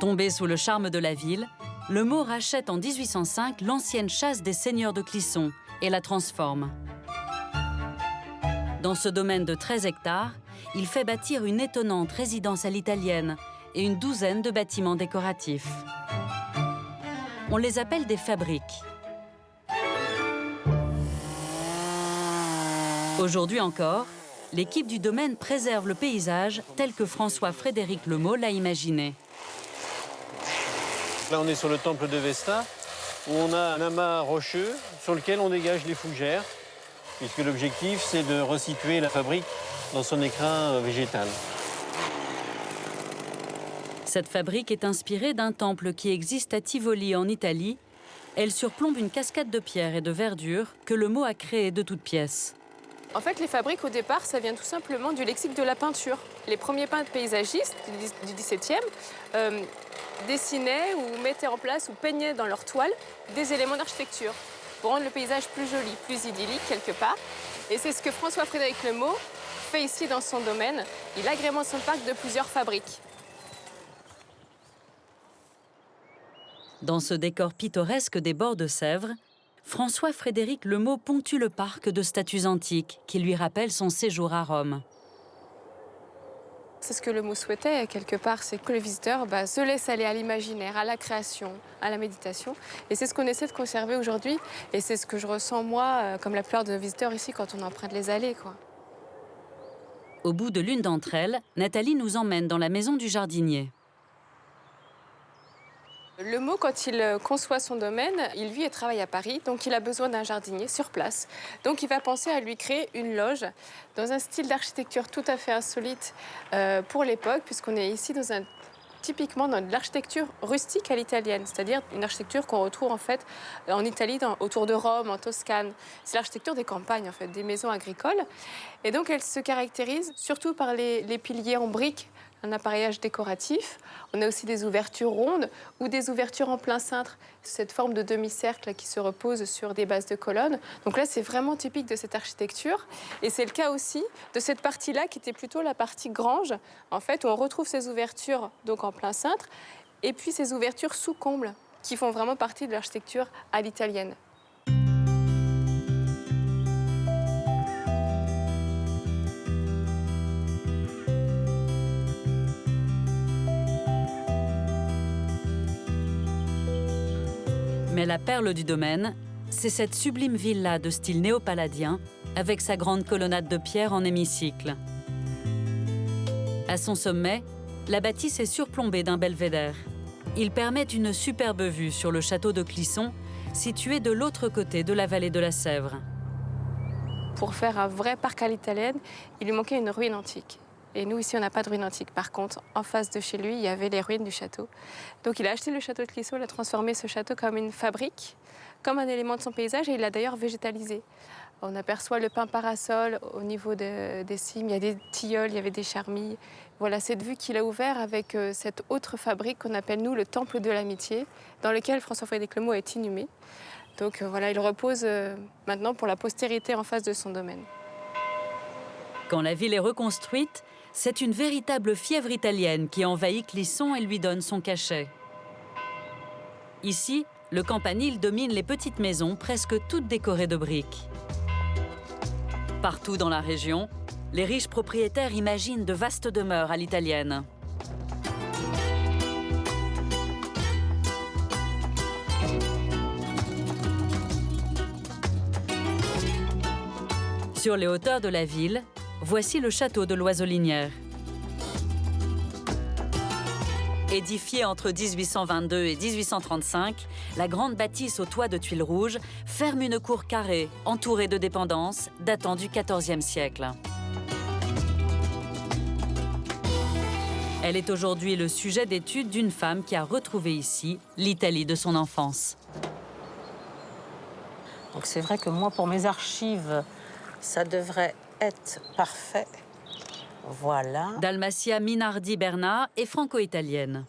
Tombé sous le charme de la ville, Lemot rachète en 1805 l'ancienne chasse des seigneurs de Clisson et la transforme. Dans ce domaine de 13 hectares, il fait bâtir une étonnante résidence à l'italienne et une douzaine de bâtiments décoratifs. On les appelle des fabriques. Aujourd'hui encore, l'équipe du domaine préserve le paysage tel que François-Frédéric Lemot l'a imaginé. Là, on est sur le temple de Vesta, où on a un amas rocheux sur lequel on dégage les fougères, puisque l'objectif, c'est de resituer la fabrique dans son écrin végétal. Cette fabrique est inspirée d'un temple qui existe à Tivoli, en Italie. Elle surplombe une cascade de pierres et de verdure que Lemot a créée de toutes pièces. En fait, les fabriques, au départ, ça vient tout simplement du lexique de la peinture. Les premiers peintres paysagistes du XVIIe dessinaient ou mettaient en place ou peignaient dans leur toile des éléments d'architecture pour rendre le paysage plus joli, plus idyllique quelque part. Et c'est ce que François-Frédéric Lemot fait ici dans son domaine. Il agrémente son parc de plusieurs fabriques. Dans ce décor pittoresque des bords de Sèvre, François-Frédéric Lemot ponctue le parc de statues antiques qui lui rappellent son séjour à Rome. C'est ce que Lemot souhaitait, quelque part, c'est que le visiteur se laisse aller à l'imaginaire, à la création, à la méditation. Et c'est ce qu'on essaie de conserver aujourd'hui. Et c'est ce que je ressens, moi, comme la plupart de visiteurs ici, quand on emprunte les allées, quoi. Au bout de l'une d'entre elles, Nathalie nous emmène dans la maison du jardinier. Lemot, quand il conçoit son domaine, il vit et travaille à Paris, donc il a besoin d'un jardinier sur place. Donc il va penser à lui créer une loge dans un style d'architecture tout à fait insolite pour l'époque, puisqu'on est ici dans un typiquement dans de l'architecture rustique à l'italienne, c'est-à-dire une architecture qu'on retrouve en fait en Italie, autour de Rome, en Toscane. C'est l'architecture des campagnes, en fait, des maisons agricoles. Et donc elle se caractérise surtout par les piliers en briques, un appareillage décoratif. On a aussi des ouvertures rondes ou des ouvertures en plein cintre, cette forme de demi-cercle qui se repose sur des bases de colonnes. Donc là, c'est vraiment typique de cette architecture. Et c'est le cas aussi de cette partie-là qui était plutôt la partie grange, en fait, où on retrouve ces ouvertures donc en plein cintre et puis ces ouvertures sous comble qui font vraiment partie de l'architecture à l'italienne. Mais la perle du domaine, c'est cette sublime villa de style néo-palladien avec sa grande colonnade de pierre en hémicycle. À son sommet, la bâtisse est surplombée d'un belvédère. Il permet une superbe vue sur le château de Clisson, situé de l'autre côté de la vallée de la Sèvre. Pour faire un vrai parc à l'italienne, il lui manquait une ruine antique. Et nous, ici, on n'a pas de ruine antique. Par contre, en face de chez lui, il y avait les ruines du château. Donc il a acheté le château de Clisson, il a transformé ce château comme une fabrique, comme un élément de son paysage, et il l'a d'ailleurs végétalisé. On aperçoit le pin parasol au niveau des cimes, il y a des tilleuls, il y avait des charmilles. Voilà cette vue qu'il a ouverte avec cette autre fabrique qu'on appelle, nous, le Temple de l'Amitié, dans lequel François-Frédéric Le Mau est inhumé. Donc voilà, il repose maintenant pour la postérité en face de son domaine. Quand la ville est reconstruite, c'est une véritable fièvre italienne qui envahit Clisson et lui donne son cachet. Ici, le campanile domine les petites maisons, presque toutes décorées de briques. Partout dans la région, les riches propriétaires imaginent de vastes demeures à l'italienne. Sur les hauteurs de la ville, voici le château de l'Oiselinière. Édifiée entre 1822 et 1835, la grande bâtisse au toit de tuiles rouges ferme une cour carrée entourée de dépendances datant du XIVe siècle. Elle est aujourd'hui le sujet d'étude d'une femme qui a retrouvé ici l'Italie de son enfance. Donc c'est vrai que moi, pour mes archives, ça devrait être parfait. Voilà. Dalmatia Minardi-Bernard est franco-italienne.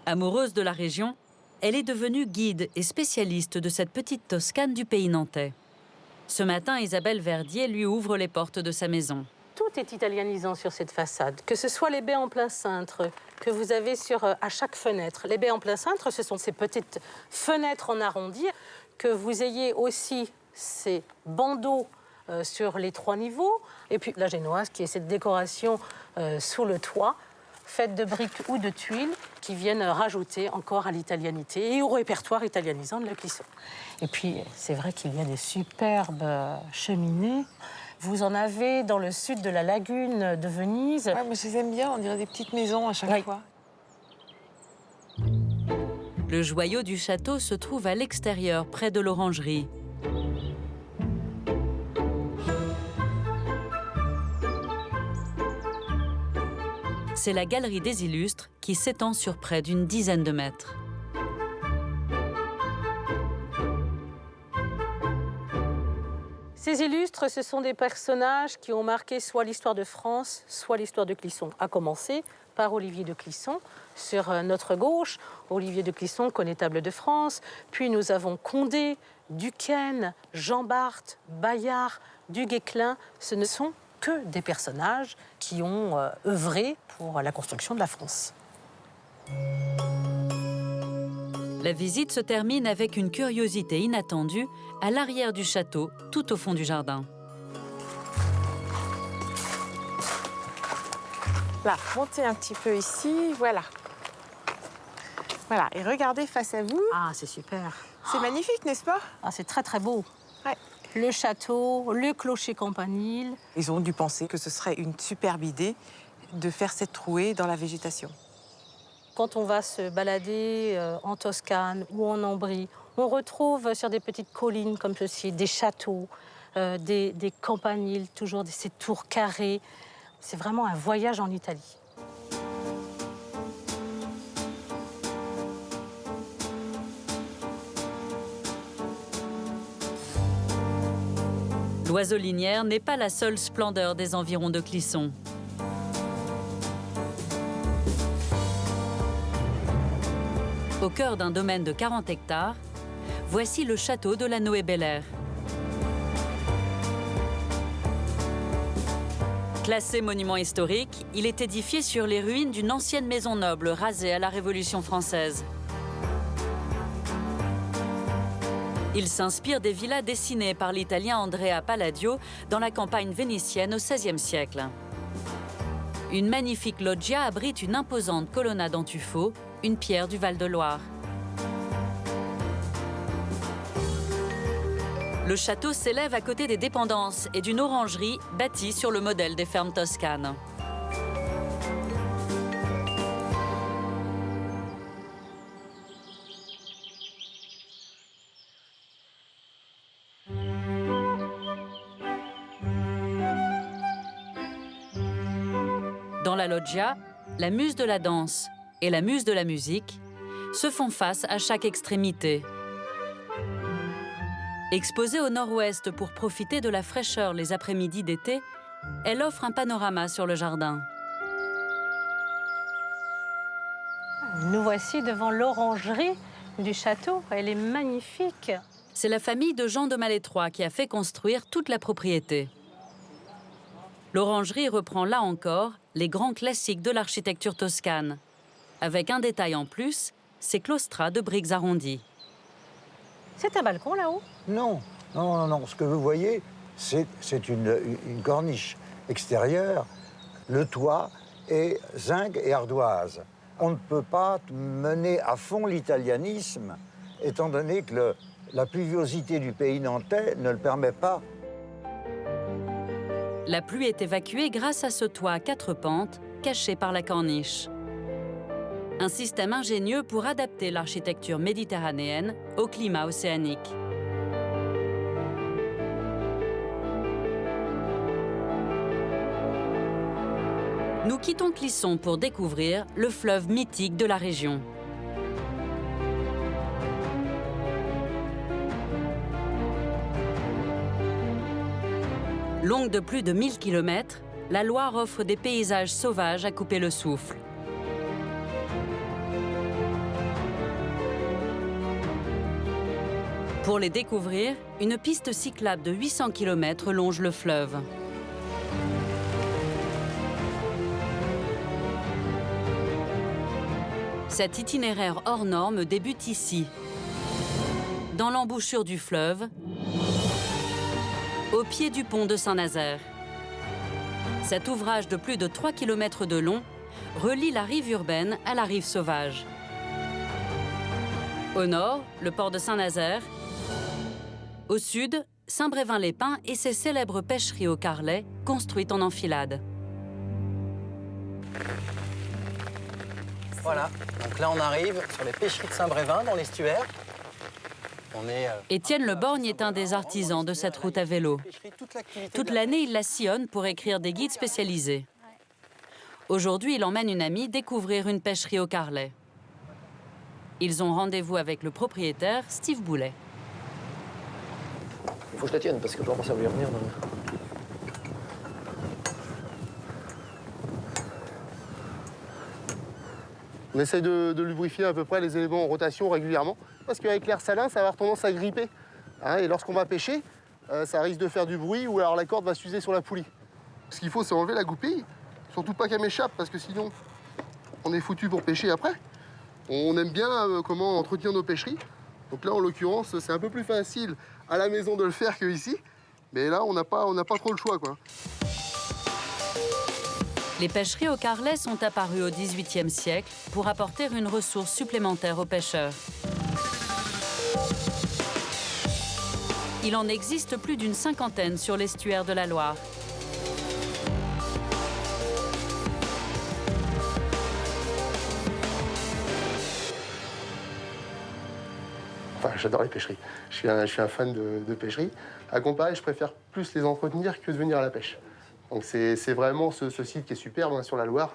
Amoureuse de la région, elle est devenue guide et spécialiste de cette petite Toscane du pays nantais. Ce matin, Isabelle Verdier lui ouvre les portes de sa maison. Tout est italianisant sur cette façade, que ce soit les baies en plein cintre que vous avez à chaque fenêtre. Les baies en plein cintre, ce sont ces petites fenêtres en arrondi, que vous ayez aussi ces bandeaux sur les 3 niveaux, et puis la génoise, qui est cette décoration sous le toit, faite de briques ou de tuiles, qui viennent rajouter encore à l'italianité et au répertoire italianisant de la Clisson. Et puis, c'est vrai qu'il y a des superbes cheminées. Vous en avez dans le sud de la lagune de Venise. Ouais, moi, je les aime bien, on dirait des petites maisons à chaque fois. Le joyau du château se trouve à l'extérieur, près de l'orangerie. C'est la galerie des illustres qui s'étend sur près d'une dizaine de mètres. Ces illustres, ce sont des personnages qui ont marqué soit l'histoire de France, soit l'histoire de Clisson, à commencer par Olivier de Clisson. Sur notre gauche, Olivier de Clisson, connétable de France. Puis nous avons Condé, Duquesne, Jean Bart, Bayard, Du Guesclin. Ce ne sont que des personnages qui ont œuvré pour la construction de la France. La visite se termine avec une curiosité inattendue à l'arrière du château, tout au fond du jardin. Là, montez un petit peu ici, voilà. Voilà, et regardez face à vous. Ah, c'est super. C'est magnifique, n'est-ce pas? Ah, c'est très, très beau. Ouais. Le château, le clocher campanile. Ils ont dû penser que ce serait une superbe idée de faire cette trouée dans la végétation. Quand on va se balader en Toscane ou en Ambrie, on retrouve sur des petites collines comme ceci des châteaux, des campaniles, toujours ces tours carrées. C'est vraiment un voyage en Italie. L'oiselinière n'est pas la seule splendeur des environs de Clisson. Au cœur d'un domaine de 40 hectares, voici le château de la Noé-Belair. Classé monument historique, il est édifié sur les ruines d'une ancienne maison noble rasée à la Révolution française. Il s'inspire des villas dessinées par l'italien Andrea Palladio dans la campagne vénitienne au XVIe siècle. Une magnifique loggia abrite une imposante colonnade en tuffeau, une pierre du Val-de-Loire. Le château s'élève à côté des dépendances et d'une orangerie bâtie sur le modèle des fermes toscanes. Dans la loggia, la muse de la danse et la muse de la musique se font face à chaque extrémité. Exposée au nord-ouest pour profiter de la fraîcheur les après-midi d'été, elle offre un panorama sur le jardin. Nous voici devant l'orangerie du château. Elle est magnifique. C'est la famille de Jean de Malétroit qui a fait construire toute la propriété. L'orangerie reprend là encore les grands classiques de l'architecture toscane. Avec un détail en plus, ses claustras de briques arrondies. C'est un balcon là-haut? Non, non, non, non. Ce que vous voyez, c'est une corniche extérieure. Le toit est zinc et ardoise. On ne peut pas mener à fond l'italianisme, étant donné que la pluviosité du pays nantais ne le permet pas. La pluie est évacuée grâce à ce toit à 4 pentes, caché par la corniche. Un système ingénieux pour adapter l'architecture méditerranéenne au climat océanique. Nous quittons Clisson pour découvrir le fleuve mythique de la région. Longue de plus de 1000 km, la Loire offre des paysages sauvages à couper le souffle. Pour les découvrir, une piste cyclable de 800 km longe le fleuve. Cet itinéraire hors norme débute ici, dans l'embouchure du fleuve, au pied du pont de Saint-Nazaire. Cet ouvrage de plus de 3 km de long relie la rive urbaine à la rive sauvage. Au nord, le port de Saint-Nazaire. Au sud, Saint-Brévin-les-Pins et ses célèbres pêcheries au carlet, construites en enfilade. Voilà, donc là on arrive sur les pêcheries de Saint-Brévin, dans l'estuaire. Étienne Le Borgne est un des artisans de cette route à vélo. Toute l'année, il la sillonne pour écrire des guides spécialisés. Aujourd'hui, il emmène une amie découvrir une pêcherie au carlet. Ils ont rendez-vous avec le propriétaire, Steve Boulet. Il faut que je la tienne parce que je dois penser à lui revenir. On essaye de lubrifier à peu près les éléments en rotation régulièrement parce qu'avec l'air salin, ça va avoir tendance à gripper. Hein, et lorsqu'on va pêcher, ça risque de faire du bruit ou alors la corde va s'user sur la poulie. Ce qu'il faut, c'est enlever la goupille, surtout pas qu'elle m'échappe parce que sinon, on est foutu pour pêcher après. On aime bien comment entretenir nos pêcheries. Donc là, en l'occurrence, c'est un peu plus facile à la maison de le faire qu'ici. Mais là, on n'a pas trop le choix, quoi. Les pêcheries au carlet sont apparues au XVIIIe siècle pour apporter une ressource supplémentaire aux pêcheurs. Il en existe plus d'une cinquantaine sur l'estuaire de la Loire. Enfin, j'adore les pêcheries. Je suis un fan de pêcherie. À comparer, je préfère plus les entretenir que de venir à la pêche. Donc c'est vraiment ce site qui est superbe hein, sur la Loire.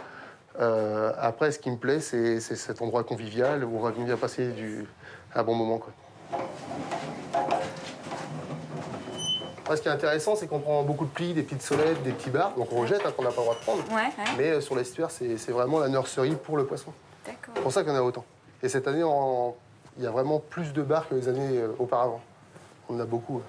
Après, ce qui me plaît, c'est cet endroit convivial où on va venir passer un bon moment, quoi. Ce qui est intéressant, c'est qu'on prend beaucoup de plis, des petites solettes, des petits bars, donc on rejette, qu'on n'a pas le droit de prendre. Mais sur l'estuaire, c'est vraiment la nurserie pour le poisson. C'est pour ça qu'il y en a autant. Et cette année, il y a vraiment plus de bars que les années auparavant. On en a beaucoup.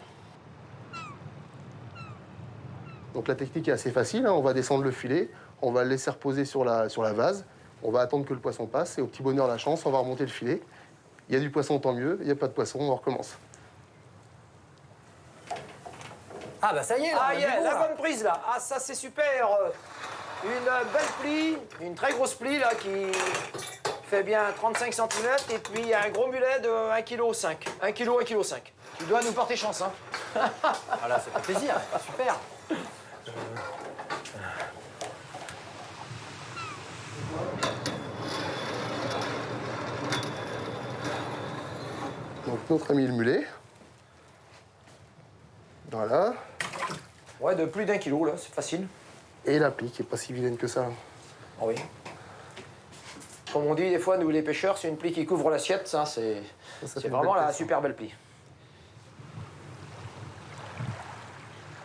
Donc la technique est assez facile, hein. On va descendre le filet, on va le laisser reposer sur la vase, on va attendre que le poisson passe, et au petit bonheur la chance, on va remonter le filet. Il y a du poisson, tant mieux, il n'y a pas de poisson, on recommence. Ah bah ça y est, là, la bonne prise là. Ah ça c'est super. Une belle plie, une très grosse plie là qui fait bien 35 cm et puis un gros mulet de 1,5 kg. 1 kg, 1,5 kg. Tu dois nous porter chance, hein. Ah là, ça fait plaisir, super. Donc notre ami le mulet. Voilà. Ouais, de plus d'1 kilo, là, c'est facile. Et la plie, qui n'est pas si vilaine que ça. Oh oui. Comme on dit des fois, nous les pêcheurs, c'est une plie qui couvre l'assiette, ça, c'est vraiment la super belle plie.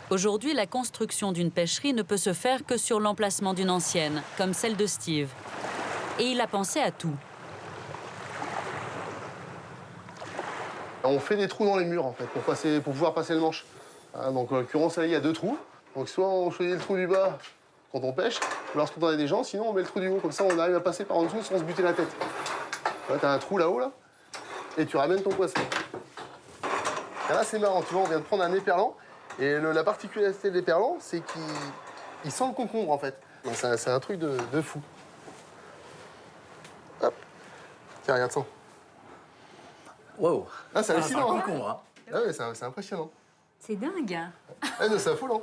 Aujourd'hui, la construction d'une pêcherie ne peut se faire que sur l'emplacement d'une ancienne, comme celle de Steve. Et il a pensé à tout. On fait des trous dans les murs, en fait, pour pouvoir passer le manche. Donc, en l'occurrence, là, il y a 2 trous. Donc, soit on choisit le trou du bas quand on pêche, ou lorsqu'on a des gens, sinon on met le trou du haut. Comme ça, on arrive à passer par en dessous sans se buter la tête. Là, tu as un trou là-haut, là, et tu ramènes ton poisson. Et là, c'est marrant, tu vois, on vient de prendre un éperlan. Et la particularité de l'éperlan, c'est qu'il sent le concombre, en fait. C'est un truc de fou. Hop. Tiens, regarde ça. Wow. Ah, c'est hallucinant. C'est un concombre, hein. Ah ouais, c'est impressionnant. C'est dingue. Ah, c'est affolant.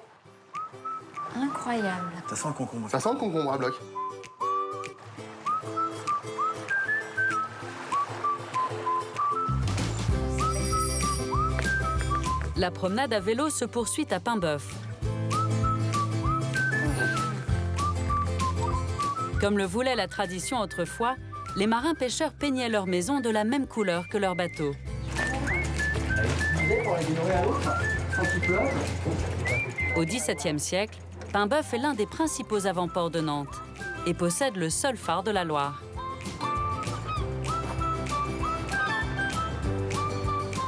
Incroyable. Ça sent le concombre. Ça sent le concombre à bloc. La promenade à vélo se poursuit à Paimboeuf. Comme le voulait la tradition autrefois, les marins pêcheurs peignaient leur maison de la même couleur que leur bateau. Au XVIIe siècle, Paimboeuf est l'un des principaux avant-ports de Nantes et possède le seul phare de la Loire.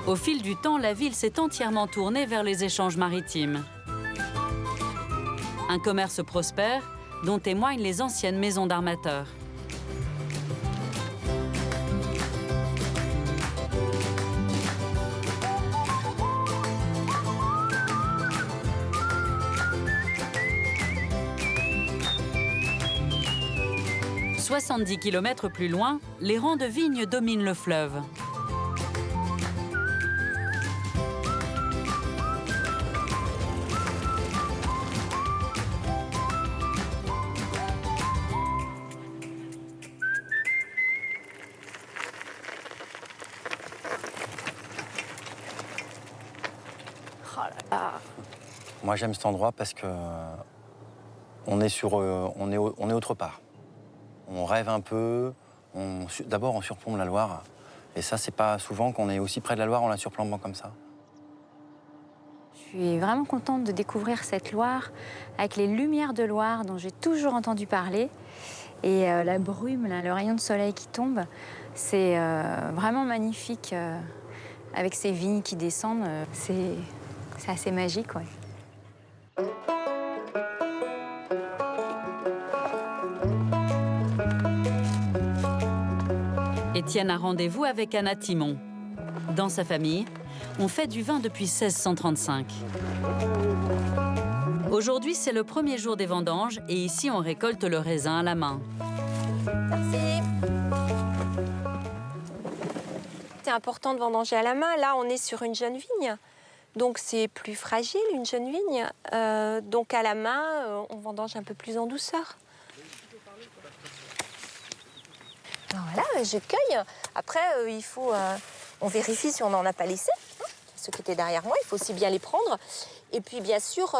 Au fil du temps, la ville s'est entièrement tournée vers les échanges maritimes. Un commerce prospère dont témoignent les anciennes maisons d'armateurs. « 70 km plus loin, les rangs de vignes dominent le fleuve. Moi, j'aime cet endroit parce que on est autre part. On rêve un peu. D'abord, on surplombe la Loire. Et ça, c'est pas souvent qu'on est aussi près de la Loire en la surplombant comme ça. Je suis vraiment contente de découvrir cette Loire avec les lumières de Loire dont j'ai toujours entendu parler. Et la brume, là, le rayon de soleil qui tombe, c'est vraiment magnifique. Avec ces vignes qui descendent, c'est assez magique, ouais. Étienne a rendez-vous avec Anna Timon. Dans sa famille, on fait du vin depuis 1635. Aujourd'hui, c'est le premier jour des vendanges et ici, on récolte le raisin à la main. Merci. C'est important de vendanger à la main. Là, on est sur une jeune vigne. Donc, c'est plus fragile, une jeune vigne. Donc, à la main, on vendange un peu plus en douceur. Alors voilà, je cueille. Après, il faut... on vérifie si on n'en a pas laissé. Ceux qui étaient derrière moi, il faut aussi bien les prendre. Et puis, bien sûr,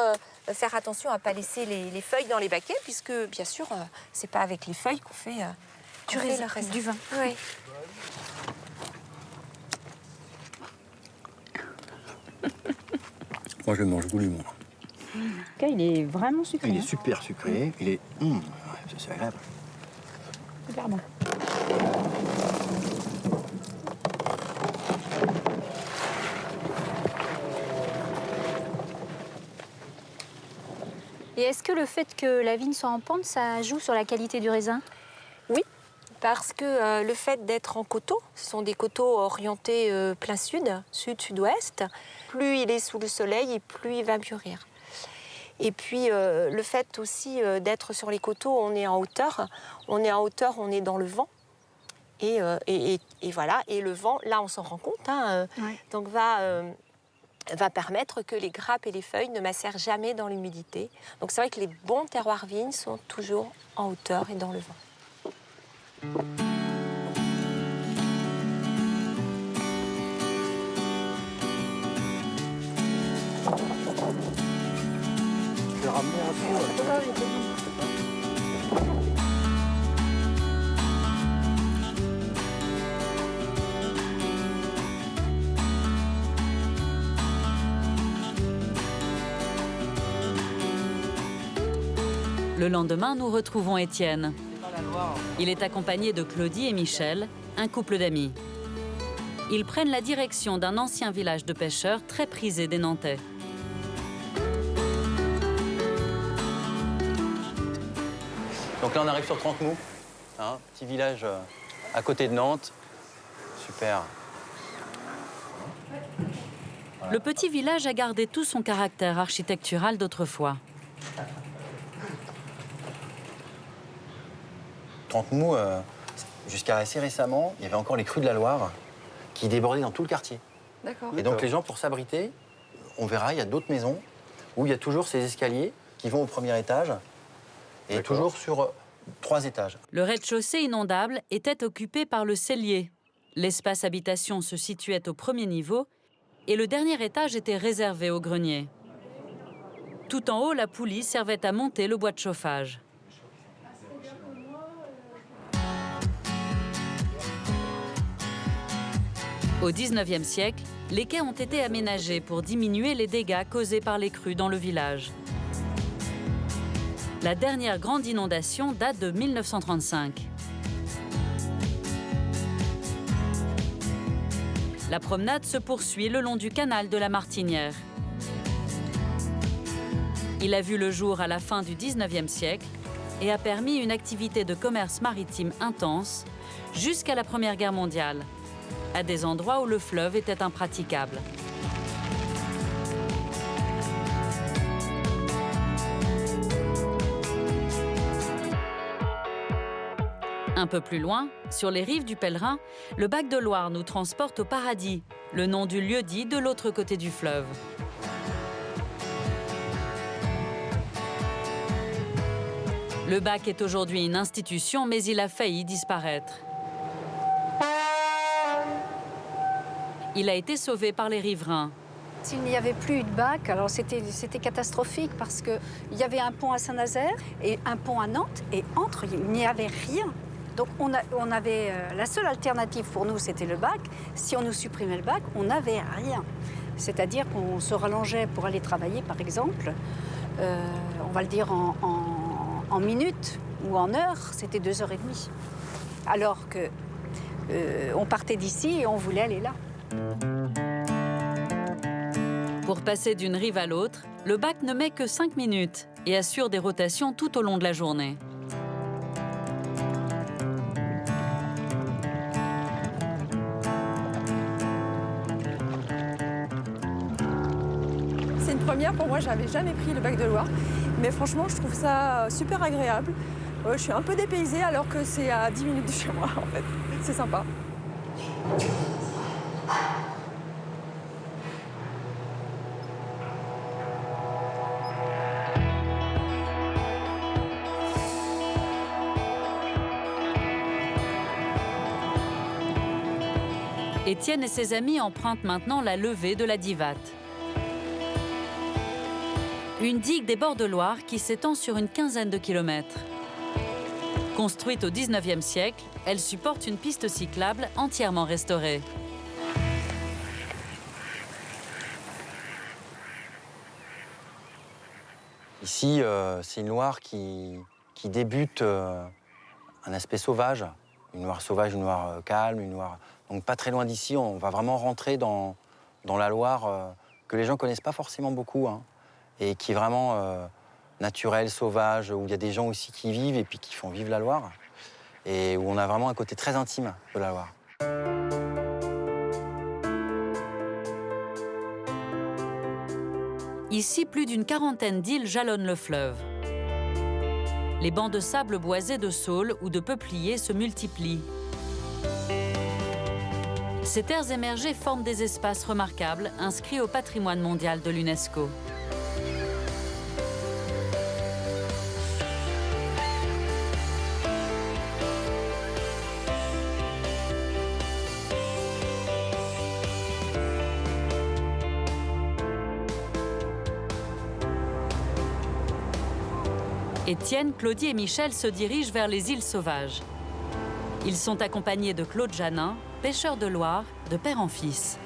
faire attention à ne pas laisser les feuilles dans les baquets, puisque, bien sûr, c'est pas avec les feuilles qu'on fait, le raisin. Du vin. Oui. Moi, je le mange goulûment. Il est vraiment sucré. Il est super sucré. Il est... c'est agréable. Super bon. Et est-ce que le fait que la vigne soit en pente, ça joue sur la qualité du raisin? Oui, parce que le fait d'être en coteaux, ce sont des coteaux orientés plein sud, sud-sud-ouest, plus il est sous le soleil et plus il va mûrir. Et puis le fait aussi d'être sur les coteaux, on est en hauteur, on est dans le vent. Et voilà, et le vent, là on s'en rend compte, hein, donc va permettre que les grappes et les feuilles ne macèrent jamais dans l'humidité. Donc c'est vrai que les bons terroirs vignes sont toujours en hauteur et dans le vent. Je vais ramener un peu. Le lendemain, nous retrouvons Étienne. Il est accompagné de Claudie et Michel, un couple d'amis. Ils prennent la direction d'un ancien village de pêcheurs très prisé des Nantais. Donc là, on arrive sur Trentemou, hein, petit village à côté de Nantes. Super. Le petit village a gardé tout son caractère architectural d'autrefois. Trentemou, jusqu'à assez récemment, il y avait encore les crues de la Loire qui débordaient dans tout le quartier. D'accord. Et donc les gens, pour s'abriter, on verra, il y a d'autres maisons où il y a toujours ces escaliers qui vont au premier étage et toujours sur 3 étages. Le rez-de-chaussée inondable était occupé par le cellier. L'espace habitation se situait au premier niveau et le dernier étage était réservé au grenier. Tout en haut, la poulie servait à monter le bois de chauffage. Au XIXe siècle, les quais ont été aménagés pour diminuer les dégâts causés par les crues dans le village. La dernière grande inondation date de 1935. La promenade se poursuit le long du canal de la Martinière. Il a vu le jour à la fin du XIXe siècle et a permis une activité de commerce maritime intense jusqu'à la Première Guerre mondiale, à des endroits où le fleuve était impraticable. Un peu plus loin, sur les rives du Pèlerin, le bac de Loire nous transporte au Paradis, le nom du lieu-dit de l'autre côté du fleuve. Le bac est aujourd'hui une institution, mais il a failli disparaître. Il a été sauvé par les riverains. S'il n'y avait plus de bac, alors c'était catastrophique parce qu'il y avait un pont à Saint-Nazaire et un pont à Nantes, et entre, il n'y avait rien. Donc on avait la seule alternative pour nous, c'était le bac. Si on nous supprimait le bac, on n'avait rien. C'est-à-dire qu'on se rallongeait pour aller travailler, par exemple. On va le dire en minutes ou en heures, c'était 2h30. Alors qu'on partait d'ici et on voulait aller là. Pour passer d'une rive à l'autre, le bac ne met que 5 minutes et assure des rotations tout au long de la journée. C'est une première pour moi, j'avais jamais pris le bac de Loire. Mais franchement, je trouve ça super agréable. Je suis un peu dépaysée alors que c'est à 10 minutes de chez moi, en fait. C'est sympa. Étienne et ses amis empruntent maintenant la levée de la Divate. Une digue des bords de Loire qui s'étend sur une quinzaine de kilomètres. Construite au XIXe siècle, elle supporte une piste cyclable entièrement restaurée. Ici, c'est une Loire qui débute un aspect sauvage. Une Loire sauvage, une Loire calme, une Loire... Donc pas très loin d'ici, on va vraiment rentrer dans la Loire que les gens ne connaissent pas forcément beaucoup, hein, et qui est vraiment naturelle, sauvage, où il y a des gens aussi qui vivent et puis qui font vivre la Loire, et où on a vraiment un côté très intime de la Loire. Ici, plus d'une quarantaine d'îles jalonnent le fleuve. Les bancs de sable boisés de saules ou de peupliers se multiplient. Ces terres émergées forment des espaces remarquables inscrits au patrimoine mondial de l'UNESCO. Étienne, Claudie et Michel se dirigent vers les îles Sauvages. Ils sont accompagnés de Claude Janin, pêcheur de Loire, de père en fils.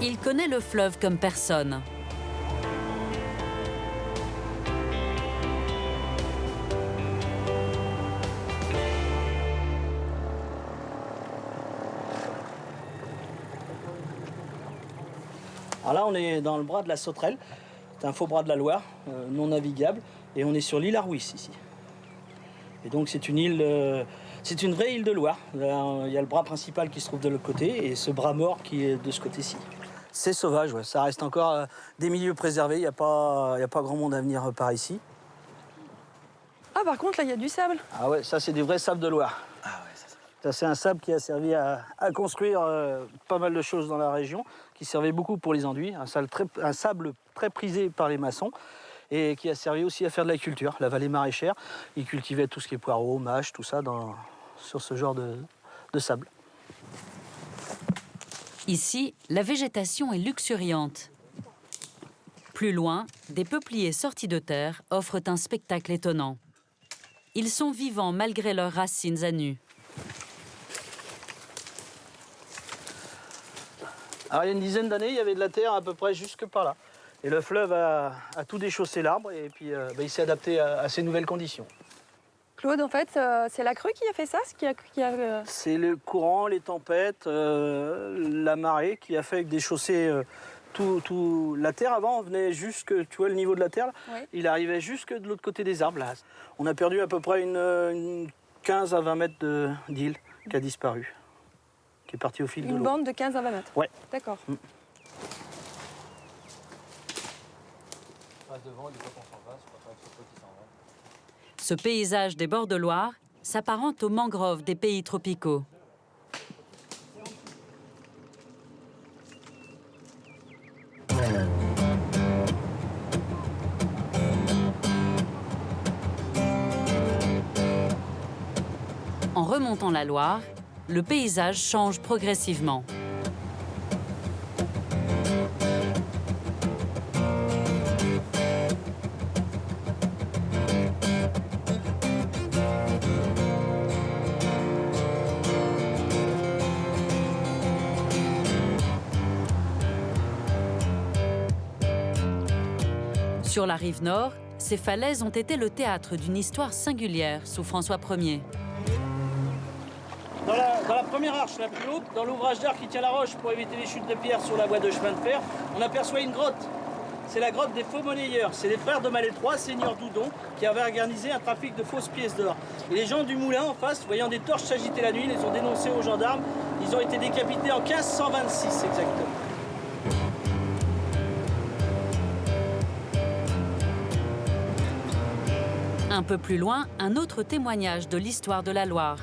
Il connaît le fleuve comme personne. Alors là, on est dans le bras de la Sauterelle. C'est un faux bras de la Loire, non navigable. Et on est sur l'île Arwis, ici. Et donc, c'est une île... c'est une vraie île de Loire. Là, il y a le bras principal qui se trouve de l'autre côté et ce bras mort qui est de ce côté-ci. C'est sauvage, ouais. Ça reste encore des milieux préservés. Il n'y a pas grand monde à venir par ici. Ah, par contre, là, il y a du sable. Ah ouais, ça, c'est du vrai sable de Loire. Ah ouais, ça, c'est un sable qui a servi à construire pas mal de choses dans la région, qui servait beaucoup pour les enduits. Un sable très prisé par les maçons et qui a servi aussi à faire de la culture. La vallée maraîchère, ils cultivaient tout ce qui est poireaux, mâches, tout ça sur ce genre de sable. Ici, la végétation est luxuriante. Plus loin, des peupliers sortis de terre offrent un spectacle étonnant. Ils sont vivants malgré leurs racines à nu. Alors, il y a une dizaine d'années, il y avait de la terre à peu près jusque par là. Et le fleuve a tout déchaussé l'arbre et puis il s'est adapté à ces nouvelles conditions. Claude, en fait, c'est la crue qui a fait ça C'est le courant, les tempêtes, la marée qui a fait déchausser la terre. Avant, on venait jusque, tu vois le niveau de la terre, là, oui. Il arrivait jusque de l'autre côté des arbres. Là. On a perdu à peu près une 15 à 20 mètres d'île qui a disparu, qui est partie au fil de l'eau. Une bande de 15 à 20 mètres? Ouais. D'accord. Ce paysage des bords de Loire s'apparente aux mangroves des pays tropicaux. En remontant la Loire, le paysage change progressivement. Sur la rive nord, ces falaises ont été le théâtre d'une histoire singulière sous François Ier. Dans la première arche la plus haute, dans l'ouvrage d'art qui tient la roche pour éviter les chutes de pierre sur la voie de chemin de fer, on aperçoit une grotte. C'est la grotte des faux monnayeurs. C'est les frères de Malétroit, seigneurs d'Oudon, qui avaient organisé un trafic de fausses pièces d'or. Et les gens du moulin en face, voyant des torches s'agiter la nuit, les ont dénoncés aux gendarmes. Ils ont été décapités en 1526 exactement. Un peu plus loin, un autre témoignage de l'histoire de la Loire.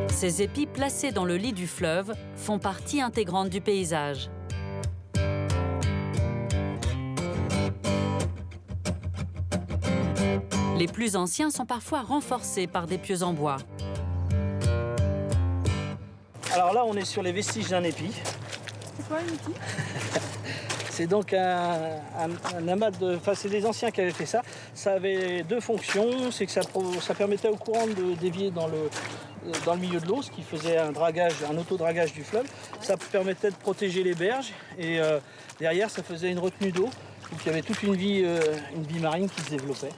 Ces épis placés dans le lit du fleuve font partie intégrante du paysage. Les plus anciens sont parfois renforcés par des pieux en bois. Alors là, on est sur les vestiges d'un épi. C'est quoi un épi? C'est donc un amas de... Enfin, c'est des anciens qui avaient fait ça. Ça avait deux fonctions, c'est que ça permettait au courant de dévier dans le milieu de l'eau, ce qui faisait un autodragage du fleuve. Ça permettait de protéger les berges et derrière, ça faisait une retenue d'eau. Donc il y avait toute une vie marine qui se développait.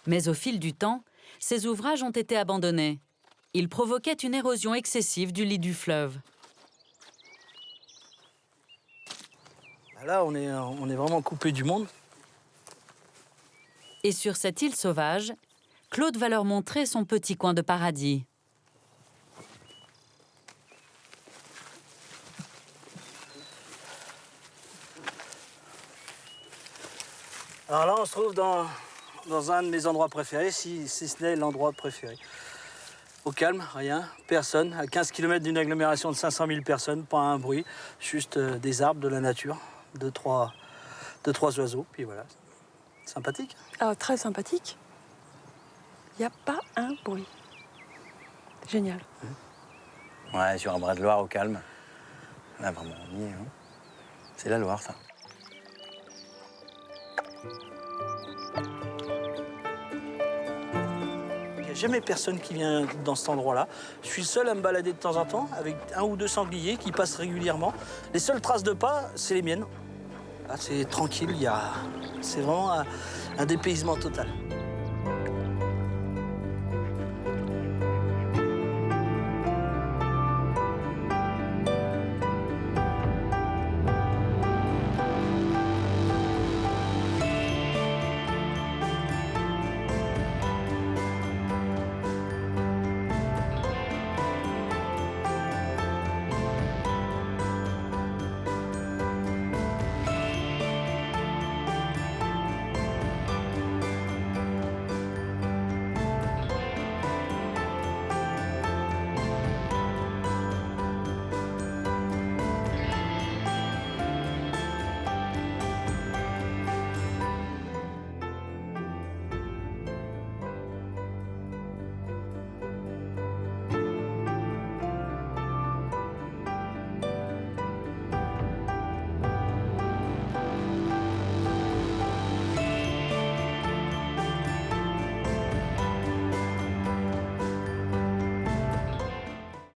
Mais au fil du temps, ces ouvrages ont été abandonnés. Ils provoquaient une érosion excessive du lit du fleuve. Là, on est vraiment coupé du monde. Et sur cette île sauvage, Claude va leur montrer son petit coin de paradis. Alors là, on se trouve dans un de mes endroits préférés, si ce n'est l'endroit préféré. Au calme, rien, personne, à 15 km d'une agglomération de 500 000 personnes, pas un bruit, juste des arbres, de la nature, deux, trois oiseaux, puis voilà. Sympathique. Ah, très sympathique. Il n'y a pas un bruit. Génial. Ouais, sur un bras de Loire au calme. Là, vraiment, on y est. Hein. C'est la Loire, ça. Il n'y a jamais personne qui vient dans cet endroit-là. Je suis seul à me balader de temps en temps avec 1 ou 2 sangliers qui passent régulièrement. Les seules traces de pas, c'est les miennes. Là, c'est tranquille, c'est vraiment un dépaysement total.